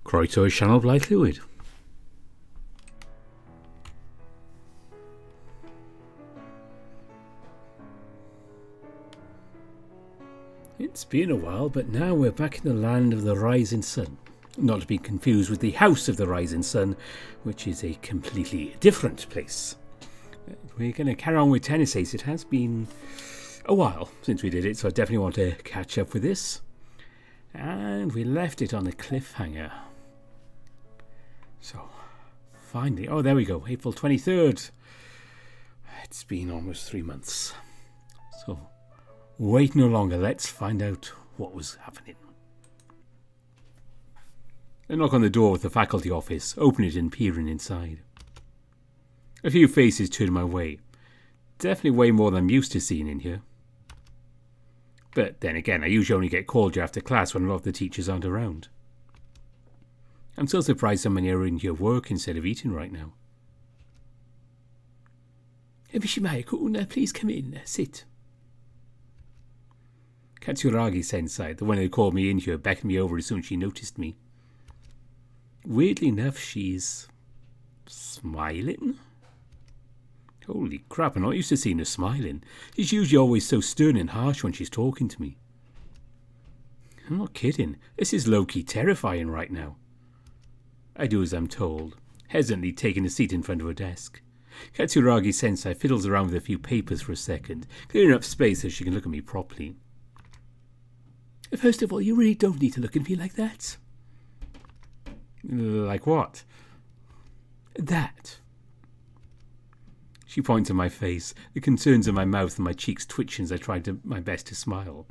Croeso sianel Blaid Llwyd. It's been a while, but now we're back in the land of the rising sun. Not to be confused with the house of the rising sun, which is a completely different place. We're going to carry on with tennis ace. It has been a while since we did it, so I definitely want to catch up with this. And we left it on a cliffhanger. So, finally, there we go, April 23rd. It's been almost 3 months. So, wait no longer, let's find out what was happening. I knock on the door of the faculty office, open it and peering inside. A few faces turn my way. Definitely way more than I'm used to seeing in here. But then again, I usually only get called here after class when a lot of the teachers aren't around. I'm so surprised so many are in here work instead of eating right now. Vishimayakun, please come in, sit. Katsuragi-sensei, the one who called me in here, beckoned me over as soon as she noticed me. Weirdly enough, she's smiling. Holy crap, I'm not used to seeing her smiling. She's usually always so stern and harsh when she's talking to me. I'm not kidding. This is low-key terrifying right now. I do as I'm told, hesitantly taking a seat in front of her desk. Katsuragi-sensei fiddles around with a few papers for a second, clearing up space so she can look at me properly. First of all, you really don't need to look at me like that. Like what? That. She points at my face, the concerns in my mouth and my cheeks twitching as I try my best to smile.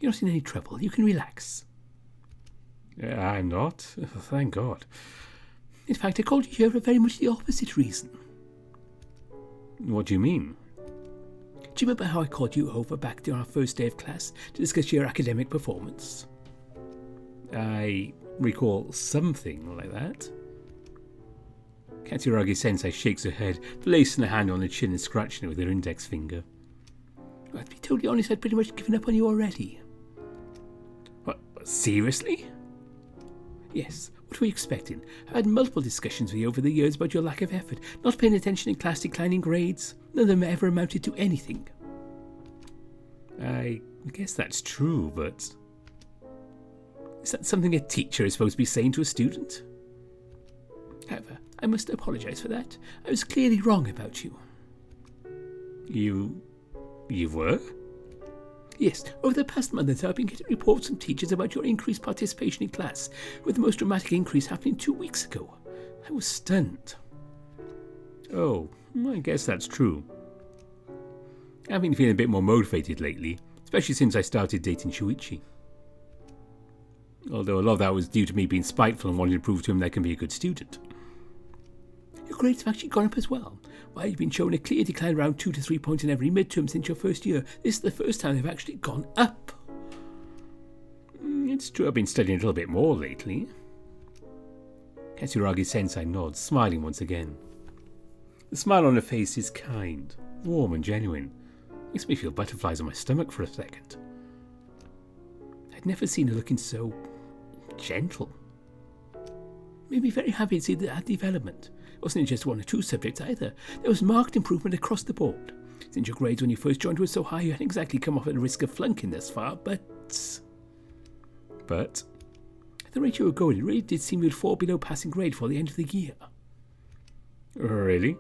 You're not in any trouble. You can relax. I'm not. Thank God. In fact, I called you here for very much the opposite reason. What do you mean? Do you remember how I called you over back during our first day of class to discuss your academic performance? I recall something like that. Katsuragi-sensei shakes her head, placing her hand on her chin and scratching it with her index finger. Well, to be totally honest, I'd pretty much given up on you already. What, seriously? Yes. What were you expecting? I had multiple discussions with you over the years about your lack of effort, not paying attention in class, declining grades. None of them ever amounted to anything. I guess that's true, but is that something a teacher is supposed to be saying to a student? However, I must apologise for that. I was clearly wrong about you. You were? Yes, over the past month or so I've been getting reports from teachers about your increased participation in class, with the most dramatic increase happening 2 weeks ago. I was stunned. Oh, I guess that's true. I've been feeling a bit more motivated lately, especially since I started dating Shuichi. Although a lot of that was due to me being spiteful and wanting to prove to him that I can be a good student. Your grades have actually gone up as well. While you've been showing a clear decline around 2 to 3 points in every midterm since your first year, this is the first time they've actually gone up. It's true I've been studying a little bit more lately. Katsuragi-sensei nods, smiling once again. The smile on her face is kind, warm and genuine. Makes me feel butterflies on my stomach for a second. I'd never seen her looking so gentle. Made me very happy to see that development. It wasn't just 1 or 2 subjects either. There was marked improvement across the board. Since your grades when you first joined were so high, you hadn't exactly come off at the risk of flunking thus far, but... But? At the rate you were going, it really did seem you'd fall below passing grade for the end of the year. Really?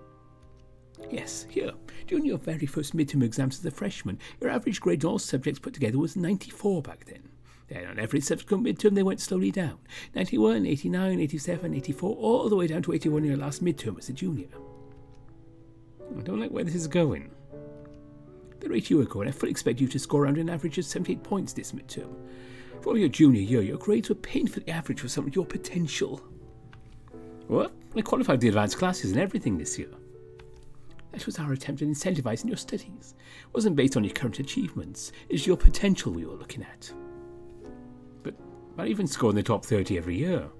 Yes, here. During your very first midterm exams as a freshman, your average grade in all subjects put together was 94 back then. Then on every subsequent midterm they went slowly down. 91, 89, 87, 84, all the way down to 81 in your last midterm as a junior. I don't like where this is going. At the rate you were going, I fully expect you to score around an average of 78 points this midterm. For all your junior year, your grades were painfully average for some of your potential. What? I qualified the advanced classes and everything this year. That was our attempt at incentivising your studies. It wasn't based on your current achievements. It's your potential we were looking at. I even score in the top 30 every year.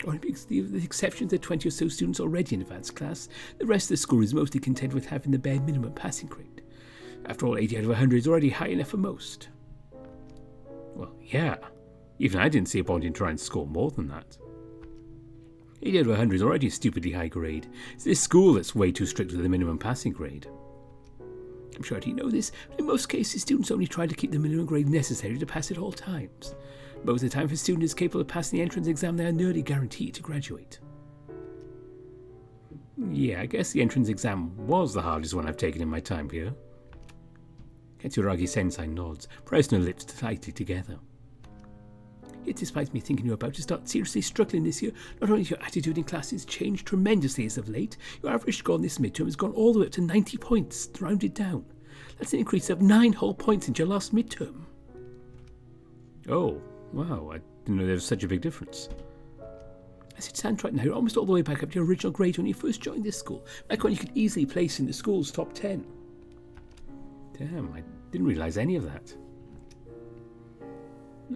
Or the exceptions are 20 or so students already in advanced class. The rest of the school is mostly content with having the bare minimum passing grade. After all, 80 out of 100 is already high enough for most. Well, yeah. Even I didn't see a point in trying to score more than that. 80 out of 100 is already a stupidly high grade. It's this school that's way too strict with the minimum passing grade. I'm sure you know this, but in most cases students only try to keep the minimum grade necessary to pass at all times. Most of the time, if a student is capable of passing the entrance exam, they are nearly guaranteed to graduate. Yeah, I guess the entrance exam was the hardest one I've taken in my time here. Katsuragi-sensei nods, pressing her lips tightly together. Yet despite me thinking you're about to start seriously struggling this year, not only has your attitude in classes changed tremendously as of late, your average score on this midterm has gone all the way up to 90 points, rounded down. That's an increase of 9 whole points since your last midterm. Oh, wow, I didn't know there was such a big difference. As it stands right now, you're almost all the way back up to your original grade when you first joined this school, back when you could easily place in the school's top 10. Damn, I didn't realise any of that.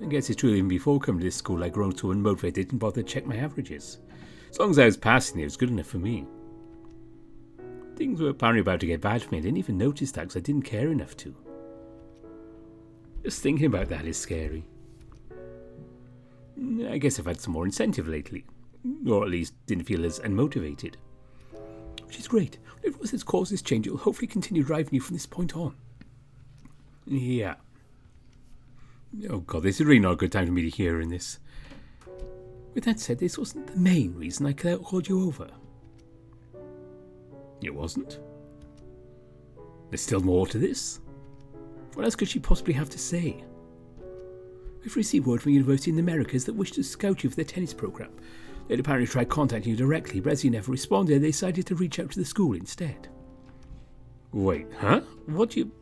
I guess it's true even before coming to this school I'd grown so unmotivated I didn't bother to check my averages. As long as I was passing it was good enough for me. Things were apparently about to get bad for me. I didn't even notice that because I didn't care enough to. Just thinking about that is scary. I guess I've had some more incentive lately. Or at least didn't feel as unmotivated. Which is great. Whatever it was that's caused this change, it will hopefully continue driving you from this point on. Yeah. Oh god, this is really not a good time for me to hear in this. With that said, this wasn't the main reason I called you over. It wasn't? There's still more to this? What else could she possibly have to say? We've received word from a university in the Americas that wished to scout you for their tennis program. They'd apparently tried contacting you directly, but as you never responded, they decided to reach out to the school instead. Wait, huh? What do you...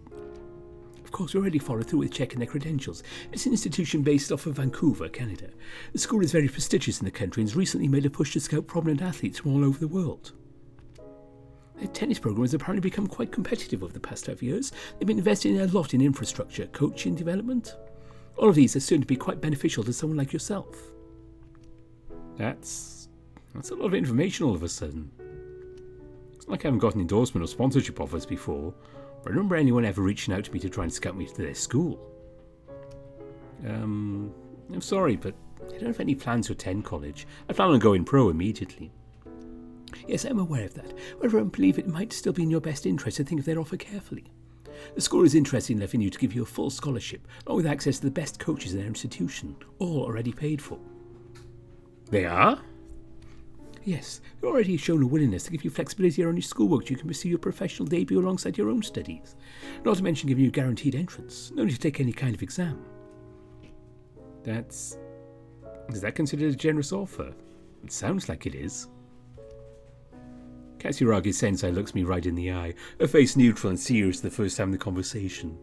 Of course, we already followed through with checking their credentials. It's an institution based off of Vancouver, Canada. The school is very prestigious in the country and has recently made a push to scout prominent athletes from all over the world. Their tennis program has apparently become quite competitive over the past 5 years. They've been investing a lot in infrastructure, coaching, development. All of these are soon to be quite beneficial to someone like yourself. That's a lot of information all of a sudden. It's not like I haven't got an endorsement or sponsorship offers before, but I don't remember anyone ever reaching out to me to try and scout me to their school. I'm sorry, but I don't have any plans to attend college. I plan on going pro immediately. Yes, I'm aware of that. However, I believe it might still be in your best interest to think of their offer carefully. The school is interested enough in you to give you a full scholarship, along with access to the best coaches in their institution, all already paid for. They are? Yes, they've already shown a willingness to give you flexibility around your schoolwork so you can pursue your professional debut alongside your own studies. Not to mention giving you guaranteed entrance, no need to take any kind of exam. Is that considered a generous offer? It sounds like it is. Katsuragi-sensei looks me right in the eye, her face neutral and serious the first time in the conversation.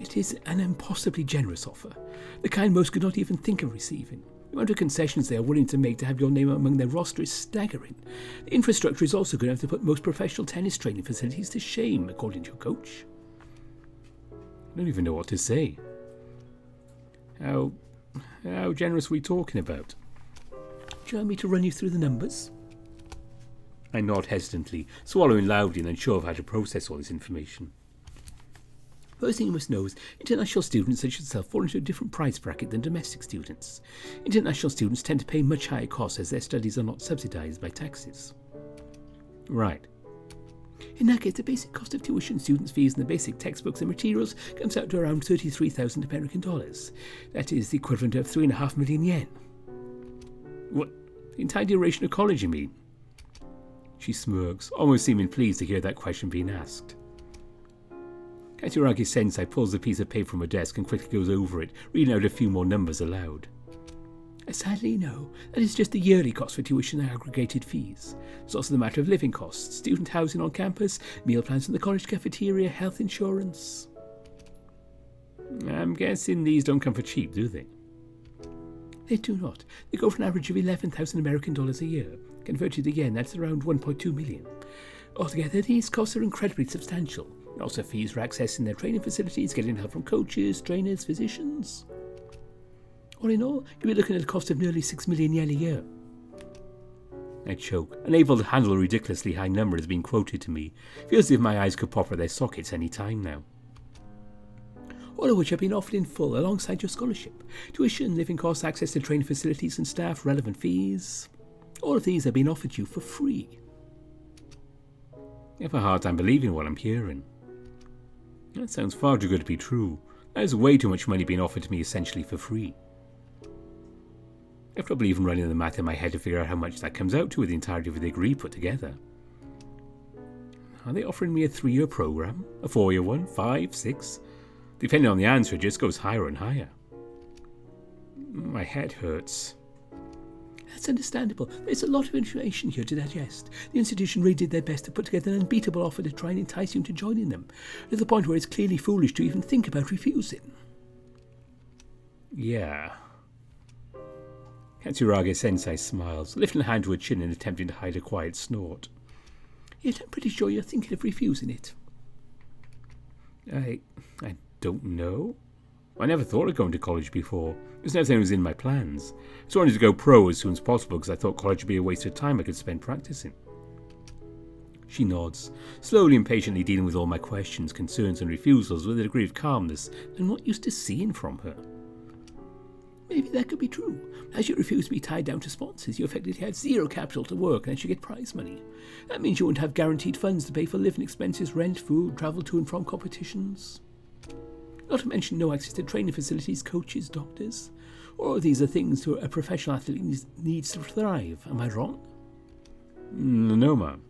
It is an impossibly generous offer, the kind most could not even think of receiving. The amount of concessions they are willing to make to have your name among their roster is staggering. The infrastructure is also good enough to put most professional tennis training facilities to shame, according to your coach. I don't even know what to say. How generous are we talking about? Do you want me to run you through the numbers? I nod hesitantly, swallowing loudly and unsure of how to process all this information. First thing you must know is international students such as yourself fall into a different price bracket than domestic students. International students tend to pay much higher costs as their studies are not subsidised by taxes. Right. In that case, the basic cost of tuition, students' fees and the basic textbooks and materials comes out to around 33,000 American dollars. That is the equivalent of 3.5 million yen. What? The entire duration of college, you mean? She smirks, almost seeming pleased to hear that question being asked. Katsuragi-sensei pulls a piece of paper from her desk and quickly goes over it, reading out a few more numbers aloud. Sadly, no. That is just the yearly cost for tuition and aggregated fees. There's also the matter of living costs, student housing on campus, meal plans in the college cafeteria, health insurance. I'm guessing these don't come for cheap, do they? They do not. They go for an average of 11,000 American dollars a year. Converted to yen, that's around 1.2 million. Altogether, these costs are incredibly substantial. Also fees for accessing their training facilities, getting help from coaches, trainers, physicians. All in all, you'll be looking at a cost of nearly 6 million yen a year. I choke, unable to handle a ridiculously high number as being quoted to me. Feels as if my eyes could pop out their sockets any time now. all of which have been offered in full alongside your scholarship. Tuition, living costs, access to training facilities and staff, relevant fees. All of these have been offered you for free. I have a hard time believing what I'm hearing. That sounds far too good to be true. There's way too much money being offered to me essentially for free. I have trouble even running the math in my head to figure out how much that comes out to with the entirety of the degree put together. Are they offering me a 3-year program? A 4-year one? 5? 6? Depending on the answer, it just goes higher and higher. My head hurts. That's understandable. There's a lot of information here to digest. The institution really did their best to put together an unbeatable offer to try and entice you into joining them, to the point where it's clearly foolish to even think about refusing. Yeah. Katsurage-sensei smiles, lifting a hand to her chin and attempting to hide a quiet snort. Yet I'm pretty sure you're thinking of refusing it. I don't know. I never thought of going to college before. It was never something that was in my plans. I just wanted to go pro as soon as possible because I thought college would be a waste of time I could spend practicing. She nods, slowly and patiently dealing with all my questions, concerns and refusals with a degree of calmness I'm not used to seeing from her. Maybe that could be true. As you refuse to be tied down to sponsors, you effectively have zero capital to work unless you get prize money. That means you won't have guaranteed funds to pay for living expenses, rent, food, travel to and from competitions. Not to mention no access to training facilities, coaches, doctors. All of these are things a professional athlete needs to thrive. Am I wrong? No, ma'am.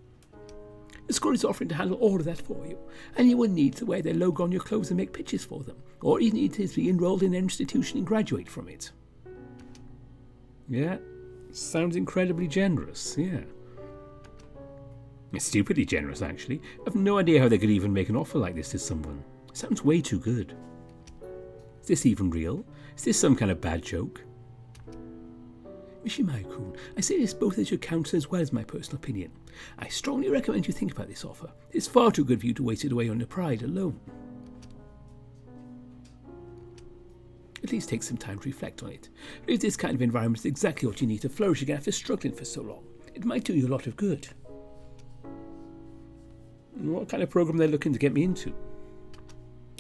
The school is offering to handle all of that for you. Anyone needs to wear their logo on your clothes and make pitches for them, or you need to be enrolled in their institution and graduate from it. Yeah, sounds incredibly generous, yeah. It's stupidly generous, actually. I have no idea how they could even make an offer like this to someone. It sounds way too good. Is this even real? Is this some kind of bad joke? Mishimaru-kun, I say this both as your counsellor as well as my personal opinion. I strongly recommend you think about this offer. It's far too good for you to waste it away on your pride alone. At least take some time to reflect on it. If this kind of environment is exactly what you need to flourish again after struggling for so long, it might do you a lot of good. What kind of program are they looking to get me into?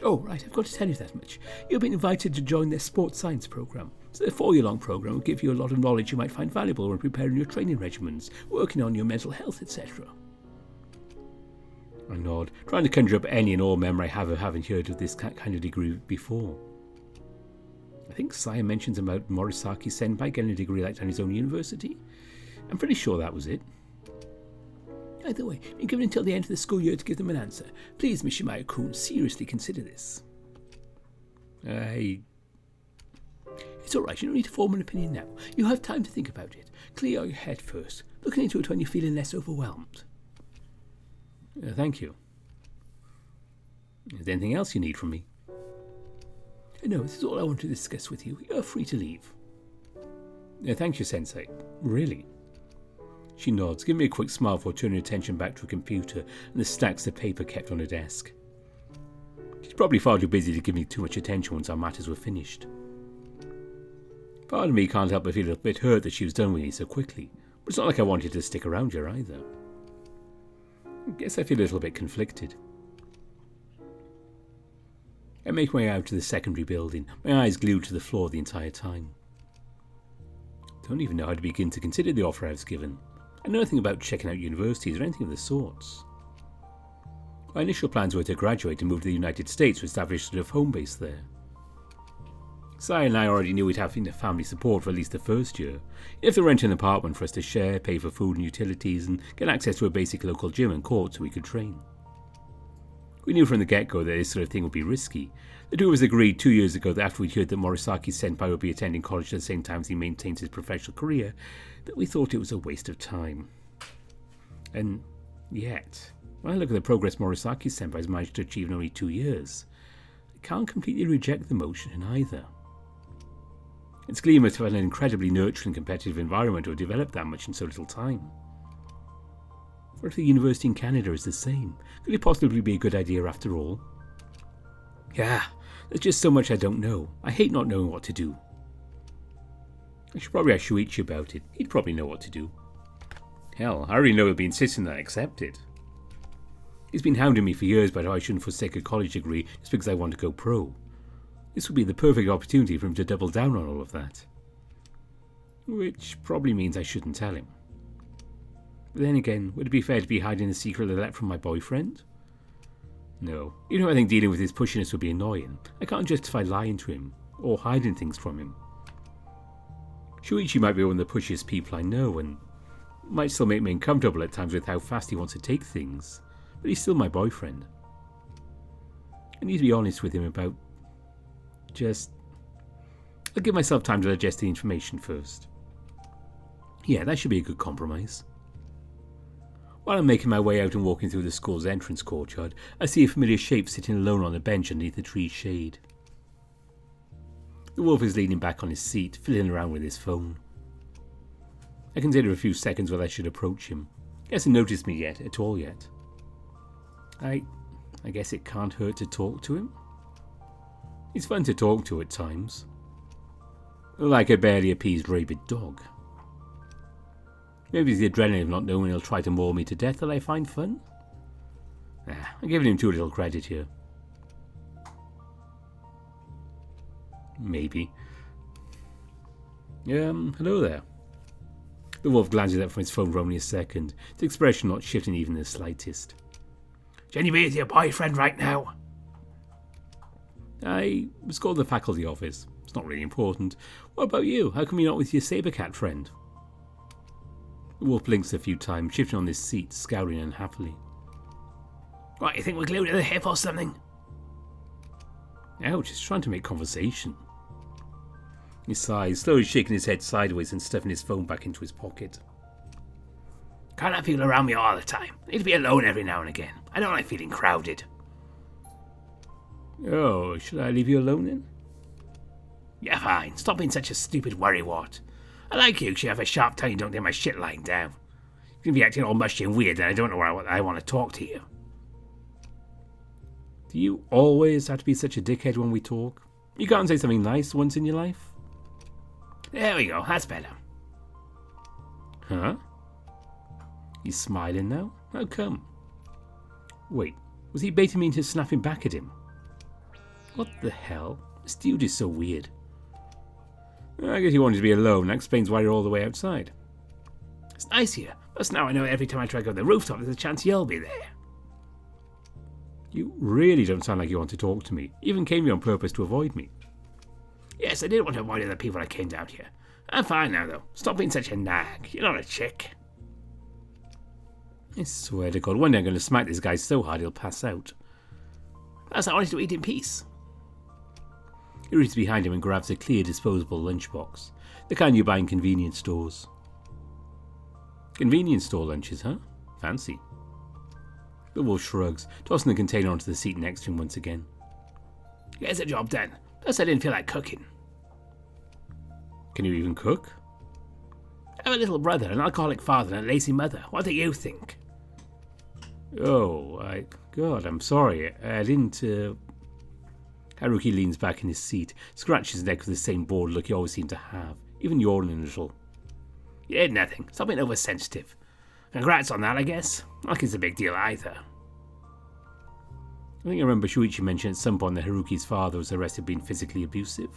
Oh, right, I've got to tell you that much. You've been invited to join their sports science program. So the 4-year-long program will give you a lot of knowledge you might find valuable when preparing your training regimens, working on your mental health, etc. I nod, trying to conjure up any and all memory I have of having heard of this kind of degree before. I think Saya mentions about Morisaki-senpai getting a degree like that in his own university. I'm pretty sure that was it. Either way, you're given until the end of the school year to give them an answer. Please, Mishimaru-kun, seriously consider this. It's all right, you don't need to form an opinion now. You have time to think about it. Clear your head first. Looking into it when you're feeling less overwhelmed. Thank you. Is there anything else you need from me? No, this is all I want to discuss with you. You're free to leave. Thank you, Sensei. Really? She nods, giving me a quick smile before turning her attention back to her computer and the stacks of paper kept on her desk. She's probably far too busy to give me too much attention once our matters were finished. Part of me can't help but feel a bit hurt that she was done with me so quickly, but it's not like I wanted to stick around here either. I guess I feel a little bit conflicted. I make my way out to the secondary building, my eyes glued to the floor the entire time. Don't even know how to begin to consider the offer I was given. I know nothing about checking out universities or anything of the sorts. My initial plans were to graduate and move to the United States to establish a sort of home base there. Sai and I already knew we'd have enough family support for at least the first year. You'd have to rent an apartment for us to share, pay for food and utilities, and get access to a basic local gym and court so we could train. We knew from the get-go that this sort of thing would be risky. The two of us agreed 2 years ago that after we'd heard that Morisaki-senpai would be attending college at the same time as he maintains his professional career, that we thought it was a waste of time. And yet, when I look at the progress Morisaki-senpai has managed to achieve in only 2 years, I can't completely reject the motion either. It's clear he must have had an incredibly nurturing competitive environment to have developed that much in so little time. What if the university in Canada is the same? Could it possibly be a good idea after all? Yeah, there's just so much I don't know. I hate not knowing what to do. I should probably ask Shuichi about it. He'd probably know what to do. Hell, I already know he'll be insisting that I accept it. He's been hounding me for years about how I shouldn't forsake a college degree just because I want to go pro. This would be the perfect opportunity for him to double down on all of that. Which probably means I shouldn't tell him. But then again, would it be fair to be hiding a secret I let from my boyfriend? No. Even though I think dealing with his pushiness would be annoying, I can't justify lying to him, or hiding things from him. Shuichi might be one of the pushiest people I know, and might still make me uncomfortable at times with how fast he wants to take things, but he's still my boyfriend. I need to be honest with him about I'll give myself time to digest the information first. Yeah, that should be a good compromise. While I'm making my way out and walking through the school's entrance courtyard, I see a familiar shape sitting alone on a bench underneath the tree's shade. The wolf is leaning back on his seat, fiddling around with his phone. I consider a few seconds whether I should approach him. He hasn't noticed me at all yet. I guess it can't hurt to talk to him. He's fun to talk to at times. Like a barely appeased rabid dog. Maybe it's the adrenaline of not knowing he'll try to maul me to death that I find fun. I'm giving him too little credit here. Maybe. Hello there. The wolf glances up from his phone for only a second, his expression not shifting even the slightest. Jenny be with your boyfriend right now? I was called the faculty office. It's not really important. What about you? How come you're not with your saber cat friend? The wolf blinks a few times, shifting on his seat, scowling unhappily. What, you think we're glued to the hip or something? Ouch, he's trying to make conversation. He sighs, slowly shaking his head sideways and stuffing his phone back into his pocket. Can't have people around me all the time. I need to be alone every now and again. I don't like feeling crowded. Oh, should I leave you alone then? Yeah, fine. Stop being such a stupid worrywart. I like you because you have a sharp tongue and don't get my shit lying down. You can be acting all mushy and weird and I don't know why I want to talk to you. Do you always have to be such a dickhead when we talk? You can't say something nice once in your life? There we go, that's better. Huh? He's smiling now? How come? Wait, was he baiting me into snapping back at him? What the hell? This dude is so weird. I guess he wanted to be alone. That explains why you're all the way outside. It's nice here. Plus now I know every time I try to go to the rooftop there's a chance you'll be there. You really don't sound like you want to talk to me. You even came here on purpose to avoid me. Yes, I did want to avoid other people I came down here. I'm fine now though. Stop being such a nag. You're not a chick. I swear to God, one day I'm going to smack this guy so hard he'll pass out. Plus I wanted to eat in peace. He reaches behind him and grabs a clear disposable lunchbox. The kind you buy in convenience stores. Convenience store lunches, huh? Fancy. The wolf shrugs, tossing the container onto the seat next to him once again. Gets the job done. Plus I didn't feel like cooking. Can you even cook? I have a little brother, an alcoholic father, and a lazy mother. What do you think? Oh, God, I'm sorry. I didn't, Haruki leans back in his seat, scratches his neck with the same bored look he always seemed to have, even yawning a little. You did nothing. Stop being oversensitive. Congrats on that, I guess. Not like it's a big deal either. I think I remember Shuichi mentioned at some point that Haruki's father was arrested for being physically abusive.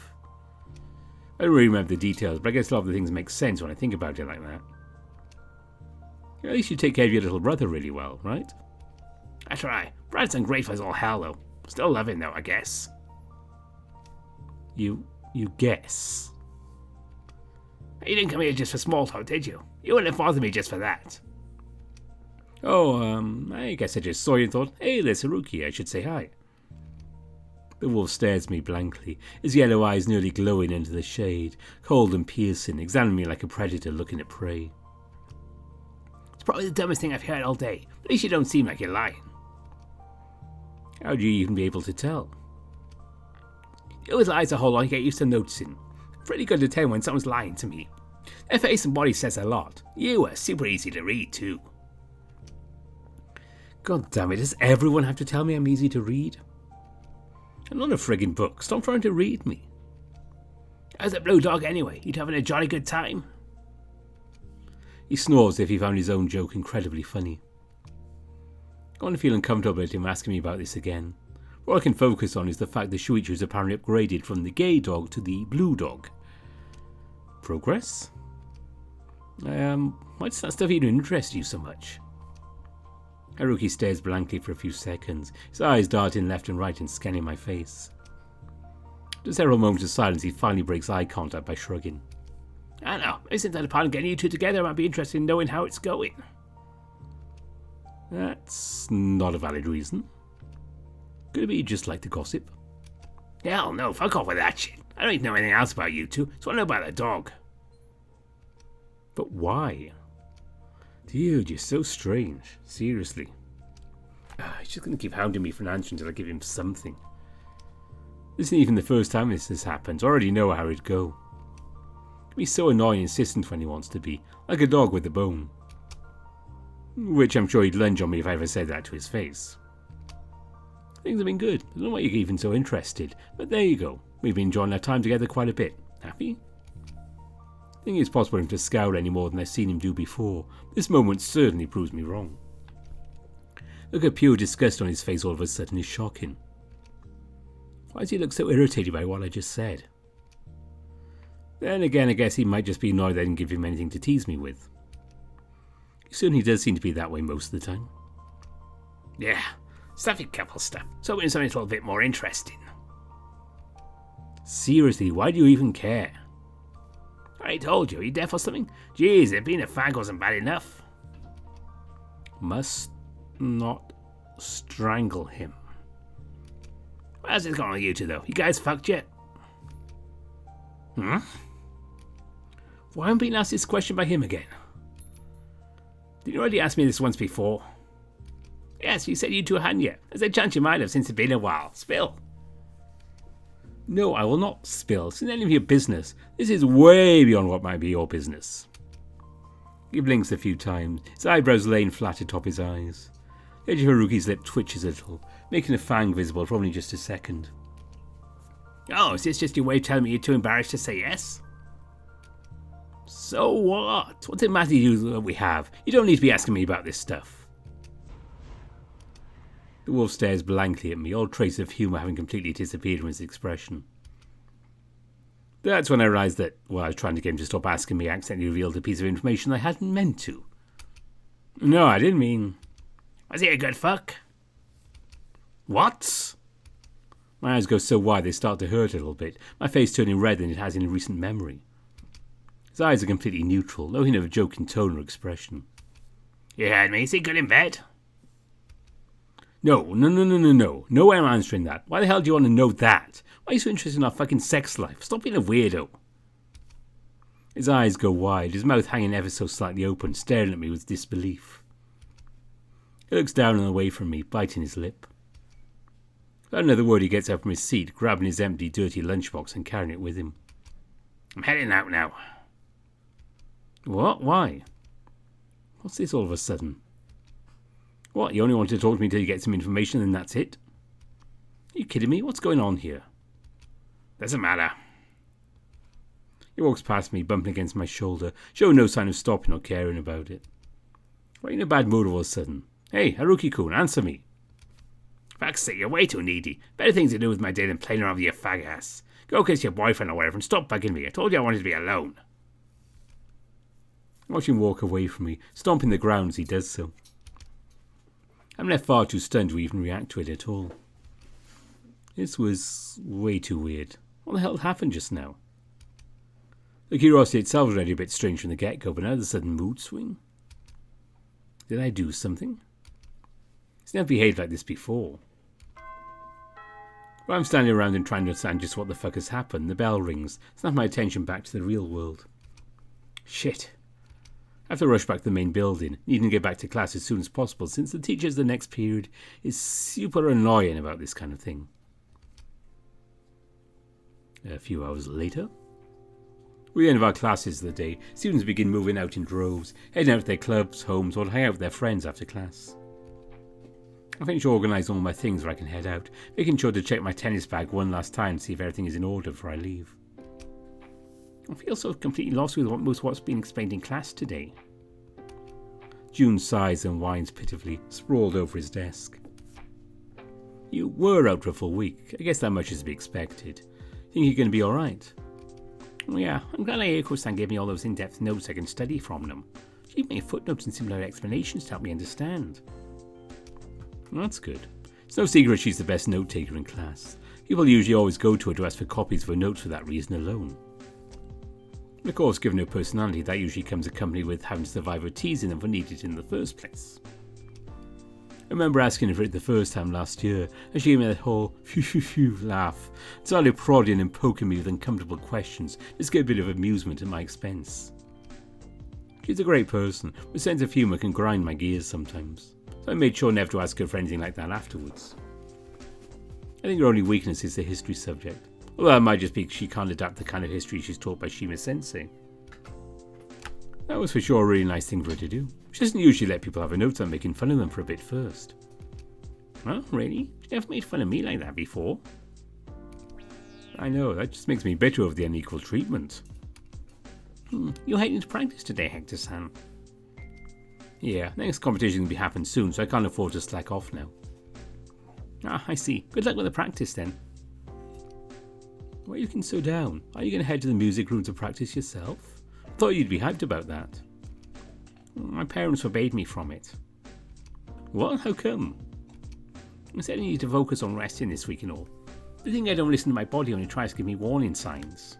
I don't really remember the details, but I guess a lot of the things make sense when I think about it like that. At least you take care of your little brother really well, right? I try. Brad's ungrateful as all hell, though. Still love him, though, I guess. You guess? You didn't come here just for small talk, did you? You wouldn't have bothered me just for that. Oh, I guess I just saw you and thought, hey, there's Haruki, I should say hi. The wolf stares at me blankly, his yellow eyes nearly glowing into the shade, cold and piercing, examining me like a predator looking at prey. It's probably the dumbest thing I've heard all day, but at least you don't seem like you're lying. How do you even be able to tell? You always lies a whole lot, you get used to noticing. Pretty good to tell when someone's lying to me. Their face and body says a lot. You are super easy to read, too. God damn it, does everyone have to tell me I'm easy to read? I'm not a friggin' book. Stop trying to read me. How's that blue dog anyway? You having a jolly good time? He snores as if he found his own joke incredibly funny. I want to feel uncomfortable at him asking me about this again. All I can focus on is the fact the Shuichi has apparently upgraded from the gay dog to the blue dog. Progress? Why does that stuff even interest you so much? Haruki stares blankly for a few seconds, his eyes darting left and right and scanning my face. After several moments of silence, he finally breaks eye contact by shrugging. I know, isn't that upon getting you two together, I might be interested in knowing how it's going. That's not a valid reason. Could it be you just like to gossip? Hell no, fuck off with that shit. I don't even know anything else about you two, so I know about the dog. But why? Dude, you're so strange. Seriously. He's just going to keep hounding me for an answer until I give him something. This isn't even the first time this has happened. I already know how it'd go. He's so annoying and insistent when he wants to be, like a dog with a bone. Which I'm sure he'd lunge on me if I ever said that to his face. Things have been good. I don't know why you're even so interested, but there you go. We've been enjoying our time together quite a bit. Happy? I think it's possible for him to scowl any more than I've seen him do before. This moment certainly proves me wrong. Look at pure disgust on his face all of a sudden is shocking. Why does he look so irritated by what I just said? Then again, I guess he might just be annoyed I didn't give him anything to tease me with. He certainly does seem to be that way most of the time. Yeah, stuffy couple stuff. So it's something a little bit more interesting. Seriously, why do you even care? I told you, are you deaf or something? Jeez, if being a fag wasn't bad enough. Must not strangle him. How's it going with you two, though? You guys fucked yet? Why am I being asked this question by him again? Didn't you already ask me this once before? Yes, you said you two hadn't yet. There's a chance you might have since it's been a while. Spill. No, I will not spill. It's none of your business. This is way beyond what might be your business. He blinks a few times, his eyebrows laying flat atop his eyes. The edge of Haruki's lip twitches a little, making a fang visible for only just a second. Oh, is this just your way of telling me you're too embarrassed to say yes? So what? What's it matter to you that we have? You don't need to be asking me about this stuff. The wolf stares blankly at me, all trace of humour having completely disappeared from his expression. That's when I realised that, while I was trying to get him to stop asking me, I accidentally revealed a piece of information I hadn't meant to. No, I didn't mean... Was he a good fuck? What? My eyes go so wide they start to hurt a little bit, my face turning red than it has in recent memory. His eyes are completely neutral, no hint of a joking tone or expression. You heard me, is he good in bed? No. No way I'm answering that. Why the hell do you want to know that? Why are you so interested in our fucking sex life? Stop being a weirdo. His eyes go wide, his mouth hanging ever so slightly open, staring at me with disbelief. He looks down and away from me, biting his lip. Without another word, he gets up from his seat, grabbing his empty, dirty lunchbox and carrying it with him. I'm heading out now. What? Why? What's this all of a sudden? What, you only want to talk to me until you get some information and that's it? Are you kidding me? What's going on here? Doesn't matter. He walks past me, bumping against my shoulder, showing no sign of stopping or caring about it. Why are you in a bad mood all of a sudden? Hey, Haruki-kun, answer me. Fuck's sake, you're way too needy. Better things to do with my day than playing around with your fag ass. Go kiss your boyfriend or whatever and stop bugging me. I told you I wanted to be alone. I watch him walk away from me, stomping the ground as he does so. I'm left far too stunned to even react to it at all. This was way too weird. What the hell happened just now? The curiosity itself was already a bit strange from the get-go, but now the sudden mood swing. Did I do something? He's never behaved like this before. While I'm standing around and trying to understand just what the fuck has happened, the bell rings, snapping my attention back to the real world. Shit. I have to rush back to the main building, needing to get back to class as soon as possible, since the teacher's the next period is super annoying about this kind of thing. A few hours later, with the end of our classes of the day, students begin moving out in droves, heading out to their clubs, homes, or to hang out with their friends after class. I finish organising all my things where I can head out, making sure to check my tennis bag one last time to see if everything is in order before I leave. I feel so completely lost with what's been explained in class today. June sighs and whines pitifully, sprawled over his desk. You were out for a full week. I guess that much is to be expected. Think you're going to be alright? Oh, yeah, I'm glad Aiko-san gave me all those in-depth notes I can study from them. She made footnotes and similar explanations to help me understand. That's good. It's no secret she's the best note-taker in class. People usually always go to her to ask for copies of her notes for that reason alone. And of course, given her personality, that usually comes accompanied with having to survive her teasing them for needing it in the first place. I remember asking her for it the first time last year, and she gave me that whole phew laugh, started prodding and poking me with uncomfortable questions, just to get a bit of amusement at my expense. She's a great person, but sense of humour can grind my gears sometimes, so I made sure never to ask her for anything like that afterwards. I think her only weakness is the history subject, although that might just be she can't adapt the kind of history she's taught by Shima-sensei. That was for sure a really nice thing for her to do. She doesn't usually let people have a note on making fun of them for a bit first. Oh, really? She never made fun of me like that before. I know, that just makes me bitter over the unequal treatment. You're heading to practice today, Hector-san. Yeah, next competition will be happening soon, so I can't afford to slack off now. Ah, I see. Good luck with the practice then. Why are you looking so down? Are you going to head to the music room to practice yourself? Thought you'd be hyped about that. My parents forbade me from it. What? How come? I said I need to focus on resting this week and all. They think I don't listen to my body when it tries to give me warning signs.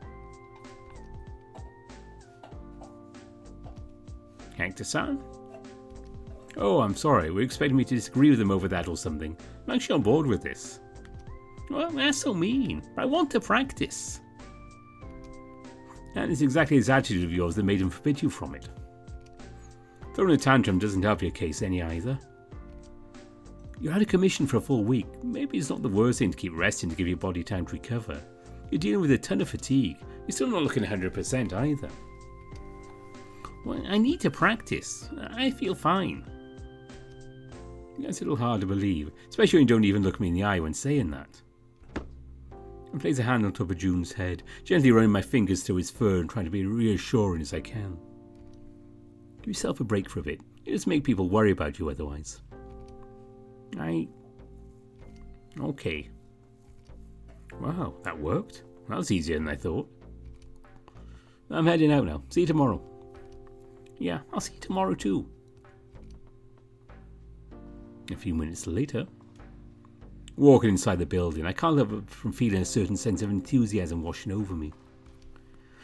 Hector-san? Oh, I'm sorry. We're expecting me to disagree with them over that or something. I'm actually on board with this. Well, that's so mean. I want to practice. And it's exactly his attitude of yours that made him forbid you from it. Throwing a tantrum doesn't help your case any either. You're out of commission for a full week. Maybe it's not the worst thing to keep resting to give your body time to recover. You're dealing with a ton of fatigue. You're still not looking 100% either. Well, I need to practice. I feel fine. That's a little hard to believe, especially when you don't even look me in the eye when saying that. I place a hand on top of June's head, gently running my fingers through his fur and trying to be as reassuring as I can. Give yourself a break for a bit. You just make people worry about you otherwise. Okay. Wow, that worked. That was easier than I thought. I'm heading out now. See you tomorrow. Yeah, I'll see you tomorrow too. A few minutes later, walking inside the building, I can't help from feeling a certain sense of enthusiasm washing over me.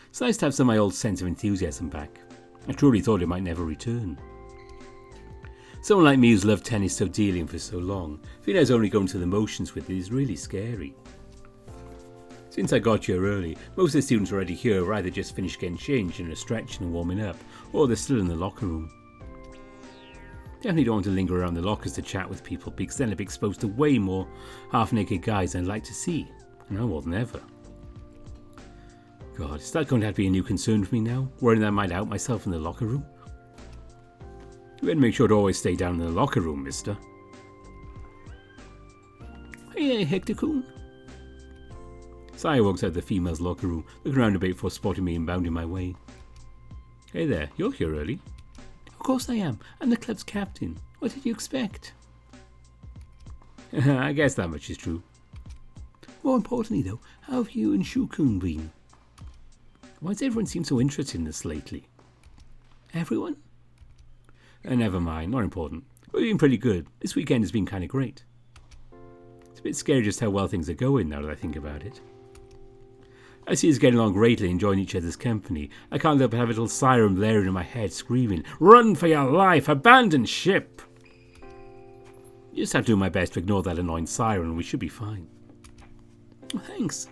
It's nice to have some of my old sense of enthusiasm back. I truly thought it might never return. Someone like me who's loved tennis so dearly and for so long, feeling I was only going through the motions with it is really scary. Since I got here early, most of the students already here are either just finished getting changed and are stretching and warming up, or they're still in the locker room. Definitely don't want to linger around the lockers to chat with people because then I'd be exposed to way more half-naked guys than I'd like to see, now more than ever. God, is that going to have to be a new concern for me now, worrying that I might out myself in the locker room? You better make sure to always stay down in the locker room, mister. Hey, Hector-kun. Saya walks out of the female's locker room, looking around a bit before spotting me and bounding my way. Hey there, you're here early. Of course I am. I'm the club's captain. What did you expect? I guess that much is true. More importantly though, how have you and Shukun been? Why does everyone seem so interested in this lately? Everyone? Never mind, not important. We've been pretty good. This weekend has been kind of great. It's a bit scary just how well things are going now that I think about it. I see us getting along greatly, enjoying each other's company. I can't help but have a little siren blaring in my head, screaming, "Run for your life! Abandon ship!" You just have to do my best to ignore that annoying siren and we should be fine. Well, thanks.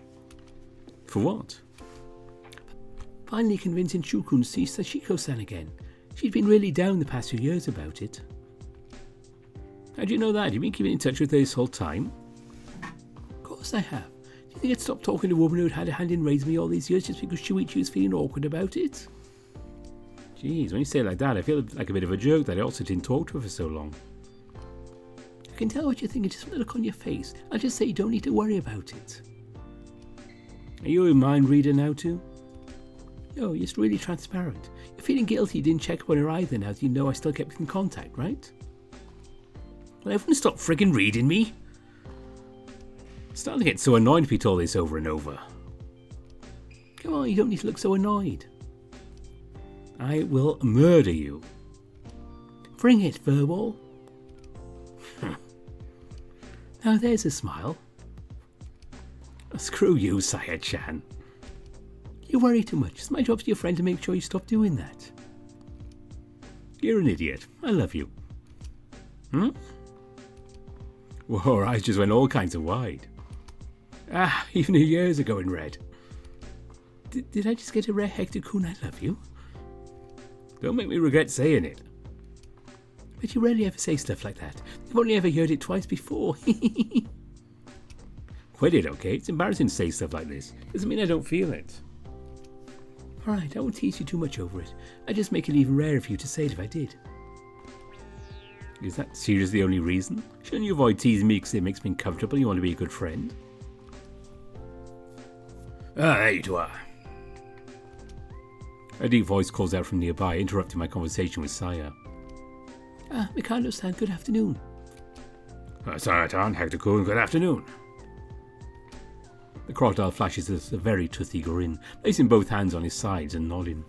For what? Finally convincing Shukun to see Sachiko-san again. She's been really down the past few years about it. How do you know that? You've been keeping in touch with her this whole time? Of course I have. Do you think I'd stop talking to a woman who'd had a hand in raising me all these years just because Shuichi was feeling awkward about it? Jeez, when you say it like that, I feel like a bit of a jerk that I also didn't talk to her for so long. I can tell what you're thinking just from the look on your face. I'll just say you don't need to worry about it. Are you a mind reader now too? No, you're just really transparent. You're feeling guilty you didn't check up on her either now that you know I still kept in contact, right? Well, everyone stop friggin' reading me. Starting to get so annoyed to be told this over and over. Come on, you don't need to look so annoyed. I will murder you. Bring it, Furball. Now there's a smile. Screw you, Saya-chan. You worry too much. It's my job to your friend to make sure you stop doing that. You're an idiot. I love you. Well, her eyes just went all kinds of wide. Even her ears are going red. Did I just get a rare Hector-kun, I love you? Don't make me regret saying it. But you rarely ever say stuff like that. I've only ever heard it twice before. Quit it, okay? It's embarrassing to say stuff like this. Doesn't mean I don't feel it. Alright, I won't tease you too much over it. I'd just make it even rarer for you to say it if I did. Is that seriously the only reason? Shouldn't you avoid teasing me because it makes me uncomfortable and you want to be a good friend? There you two are. A deep voice calls out from nearby, interrupting my conversation with Saya. Mikado-san, good afternoon. Saya-tan, Hector-kun, good afternoon. The crocodile flashes us a very toothy grin, placing both hands on his sides and nodding.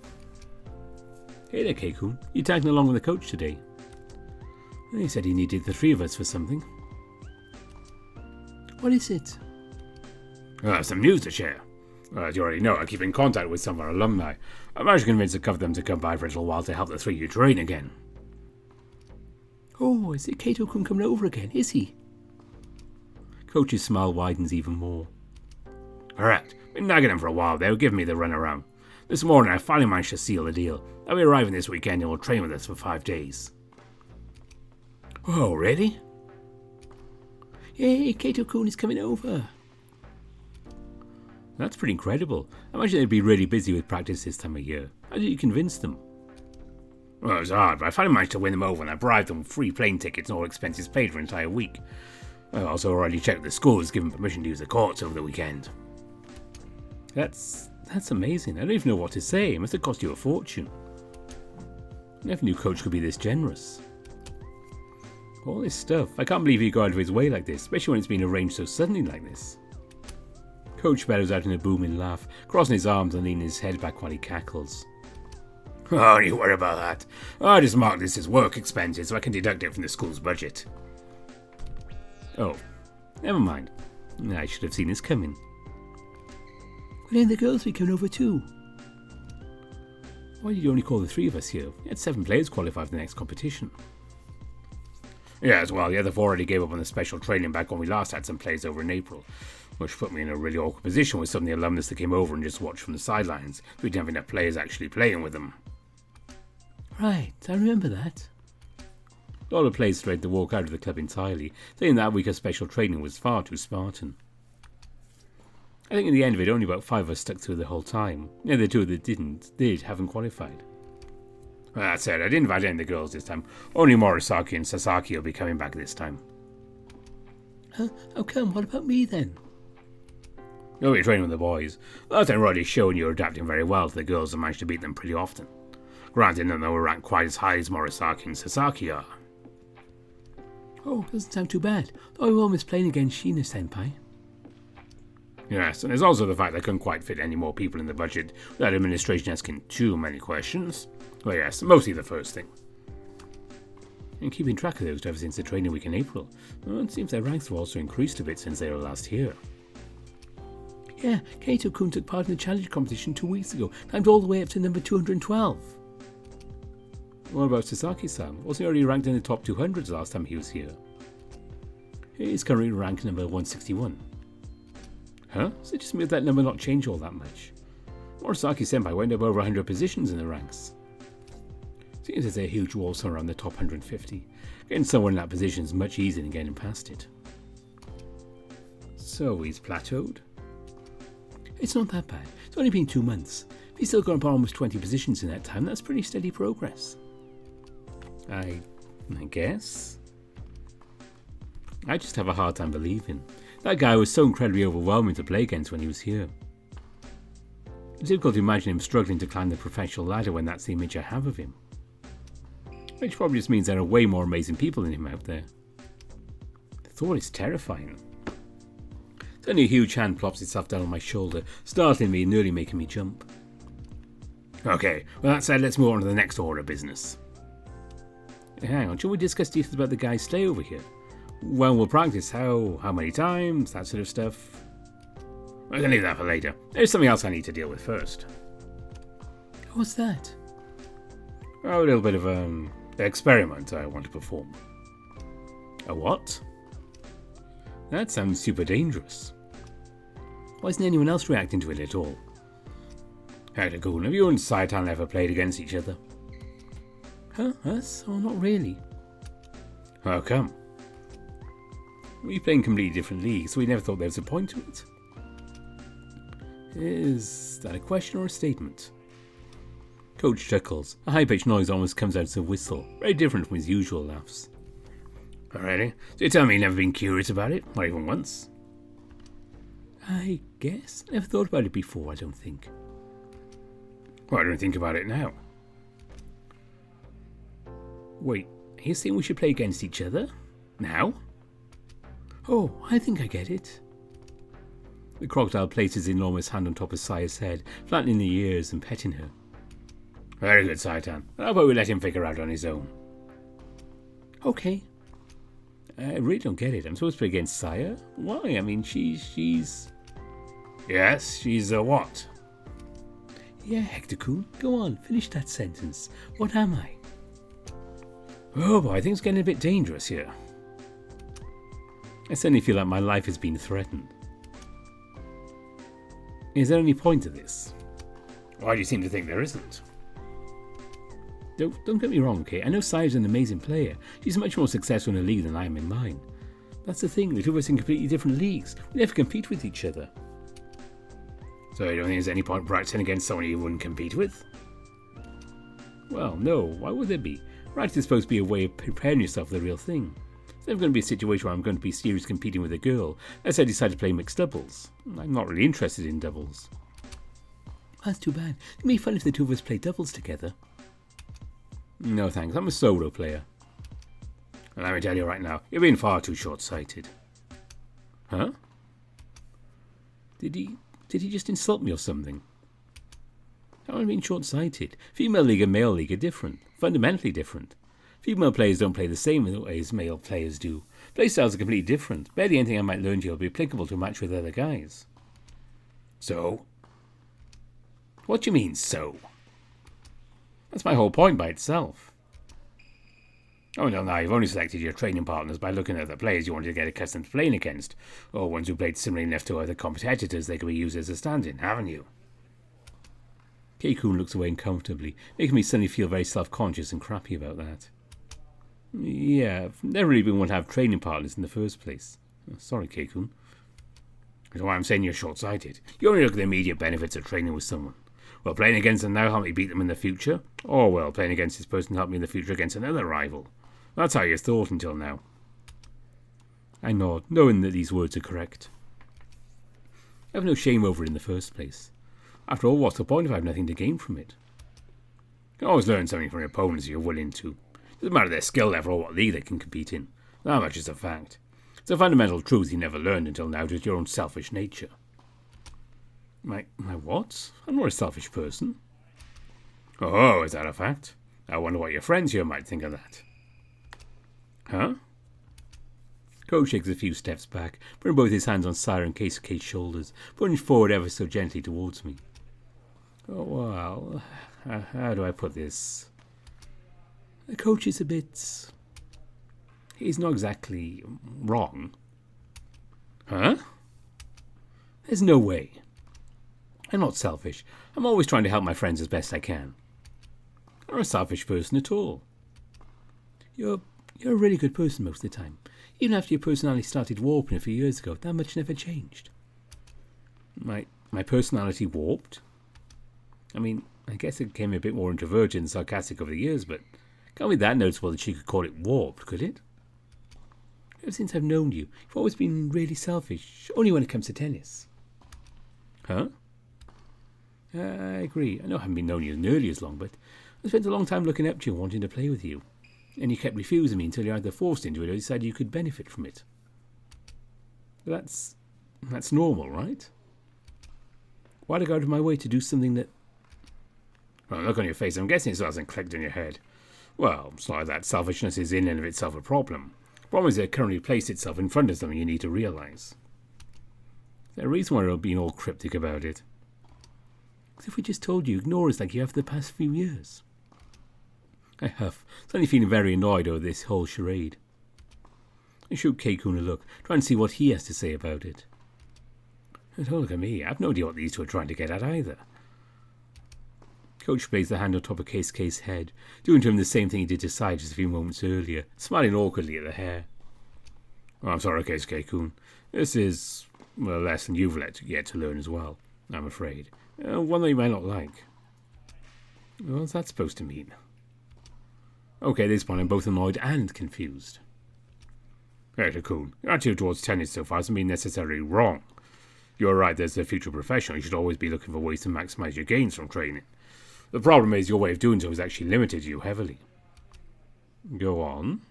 Hey there, Keikun. You tagging along with the coach today? He said he needed the three of us for something. What is it? Some news to share. As you already know, I keep in contact with some of our alumni. I managed to convince a couple of them to come by for a little while to help the three of you train again. Oh, is it Kato-kun coming over again, is he? Coach's smile widens even more. Correct. Been nagging him for a while. They were giving me the runaround. This morning I finally managed to seal the deal. They'll be arriving this weekend and will train with us for 5 days. Oh, really? Yay, Kato-kun is coming over. That's pretty incredible. I imagine they'd be really busy with practice this time of year. How did you convince them? Well, it was hard, but I finally managed to win them over and I bribed them with free plane tickets and all expenses paid for an entire week. I also already checked the schools, given permission to use the courts over the weekend. That's amazing. I don't even know what to say. It must have cost you a fortune. I never knew Coach could be this generous. All this stuff. I can't believe he got out of his way like this, especially when it's been arranged so suddenly like this. Coach bellows out in a booming laugh, crossing his arms and leaning his head back while he cackles. Oh, don't you worry about that. I just marked this as work expenses so I can deduct it from the school's budget. Oh, never mind. I should have seen this coming. Will the girls be coming over too? Why did you only call the three of us here? You had 7 players qualify for the next competition. Yes, well, the other 4 already gave up on the special training back when we last had some players over in April, which put me in a really awkward position with some of the alumnus that came over and just watched from the sidelines. We didn't have enough players actually playing with them. Right, I remember that. A lot of players threatened to walk out of the club entirely, saying that week of special training was far too Spartan. I think in the end of it, only about 5 of us stuck through the whole time. The other 2 that haven't qualified. Well, that said, I didn't invite any of the girls this time. Only Morisaki and Sasaki will be coming back this time. How come? What about me then? You'll be training with the boys. Last time already shown you're adapting very well to the girls and managed to beat them pretty often. Granted, none of them were ranked quite as high as Morisaki and Sasaki are. Oh, doesn't sound too bad. Though I will miss playing against Shina-senpai. Yes, and there's also the fact I couldn't quite fit any more people in the budget without administration asking too many questions. Well, yes, mostly the first thing. And keeping track of those ever since the training week in April. Well, it seems their ranks have also increased a bit since they were last here. Yeah, Kato-kun took part in the challenge competition 2 weeks ago, climbed all the way up to number 212. What about Sasaki-san? Wasn't he already ranked in the top 200 last time he was here? He's currently ranked number 161. Huh? So it just made that number not change all that much. Morisaki-senpai went up over 100 positions in the ranks. Seems there's a huge wall somewhere around the top 150. Getting someone in that position is much easier than getting past it. So he's plateaued? It's not that bad. It's only been 2 months. If he's still gone up almost 20 positions in that time, that's pretty steady progress. I guess? I just have a hard time believing. That guy was so incredibly overwhelming to play against when he was here. It's difficult to imagine him struggling to climb the professional ladder when that's the image I have of him. Which probably just means there are way more amazing people than him out there. The thought is terrifying. Then a huge hand plops itself down on my shoulder, startling me and nearly making me jump. Okay, well that said, let's move on to the next order of business. Hang on, shall we discuss details about the guy's stay over here? When we'll practice, how many times, that sort of stuff. I can leave that for later. There's something else I need to deal with first. What's that? Oh, a little bit of an experiment I want to perform. A what? That sounds super dangerous. Why isn't anyone else reacting to it at all? Hector, cool. Have you and Saitan ever played against each other? Huh? Us? Oh, not really. How come? We play in completely different leagues, so we never thought there was a point to it. Is that a question or a statement? Coach chuckles. A high-pitched noise almost comes out as a whistle, very different from his usual laughs. Alrighty, so you tell me you've never been curious about it, not even once? I guess. Never thought about it before, I don't think. Why don't you think about it now? Wait, are you saying we should play against each other? Now? Oh, I think I get it. The crocodile placed his enormous hand on top of Saya's head, flattening the ears and petting her. Very good, Saitan. How about we let him figure out on his own? Okay. I really don't get it. I'm supposed to play against Saya? Why? I mean, she's... Yes, she's a what? Yeah, Hector-kun, go on, finish that sentence. What am I? Oh boy, things are getting a bit dangerous here. I suddenly feel like my life has been threatened. Is there any point to this? Why do you seem to think there isn't? Don't get me wrong, okay? I know Saya's an amazing player. She's much more successful in a league than I am in mine. That's the thing, the two of us in completely different leagues. We never compete with each other. So you don't think there's any point practicing against someone you wouldn't compete with? Well, no. Why would there be? Practice is supposed to be a way of preparing yourself for the real thing. It's never going to be a situation where I'm going to be serious competing with a girl unless I decide to play mixed doubles. I'm not really interested in doubles. That's too bad. It'd be fun if the two of us played doubles together. No thanks, I'm a solo player. And let me tell you right now, you're being far too short-sighted. Huh? Did he just insult me or something? How am I being short-sighted? Female league and male league are different, fundamentally different. Female players don't play the same way as male players do. Playstyles are completely different. Barely anything I might learn here will be applicable to a match with other guys. So? What do you mean, so? That's my whole point by itself. Oh no, you've only selected your training partners by looking at the players you wanted to get accustomed to playing against, or ones who played similarly enough to other competitors they could be used as a stand-in, haven't you? Keikun looks away uncomfortably, making me suddenly feel very self-conscious and crappy about that. Yeah, I've never really been one to have training partners in the first place. Sorry, Keikun. That's why I'm saying you're short-sighted. You only look at the immediate benefits of training with someone. Well, playing against them now help me beat them in the future, or, well, playing against this person help me in the future against another rival. That's how you thought until now. I nod, knowing that these words are correct. I have no shame over it in the first place. After all, what's the point if I have nothing to gain from it? You can always learn something from your opponents if you're willing to. It doesn't matter their skill level or what league they can compete in. That much is a fact. It's a fundamental truth you never learned until now, just your own selfish nature. My what? I'm not a selfish person. Oh, is that a fact? I wonder what your friends here might think of that. Huh? Coach shakes a few steps back, putting both his hands on Sarah and Keisuke's shoulders, putting forward ever so gently towards me. Oh, well, how do I put this? The coach is a bit... He's not exactly wrong. Huh? There's no way. I'm not selfish. I'm always trying to help my friends as best I can. I'm not a selfish person at all. You're a really good person most of the time. Even after your personality started warping a few years ago, that much never changed. My personality warped? I mean, I guess it became a bit more introverted and sarcastic over the years, but can't be that noticeable that she could call it warped, could it? Ever since I've known you, you've always been really selfish, only when it comes to tennis. Huh? I agree. I know I haven't been known you nearly as long, but I spent a long time looking up to you and wanting to play with you. And you kept refusing me until you either forced into it or decided you could benefit from it. That's That's normal, right? Why'd I go out of my way to do something that... Well, look on your face, I'm guessing it still hasn't clicked in your head. Well, it's not like that selfishness is in and of itself a problem. The problem is it currently placed itself in front of something you need to realise. Is there a reason why you're being all cryptic about it? As if we just told you, ignore us like you have for the past few years. I huff, suddenly feeling very annoyed over this whole charade. I shoot Keikun a look, trying to see what he has to say about it. Don't look at me, I've no idea what these two are trying to get at either. Coach placed the hand on top of Keisuke's head, doing to him the same thing he did to Sai just a few moments earlier, smiling awkwardly at the hair. Oh, I'm sorry, Keisuke-kun. This is a lesson you've yet to learn as well, I'm afraid. One that you might not like. What's that supposed to mean? Okay, at this point I'm both annoyed and confused. Hector-kun, your attitude towards tennis so far hasn't been necessarily wrong. You're right, as a future professional, you should always be looking for ways to maximise your gains from training. The problem is your way of doing so has actually limited you heavily. Go on.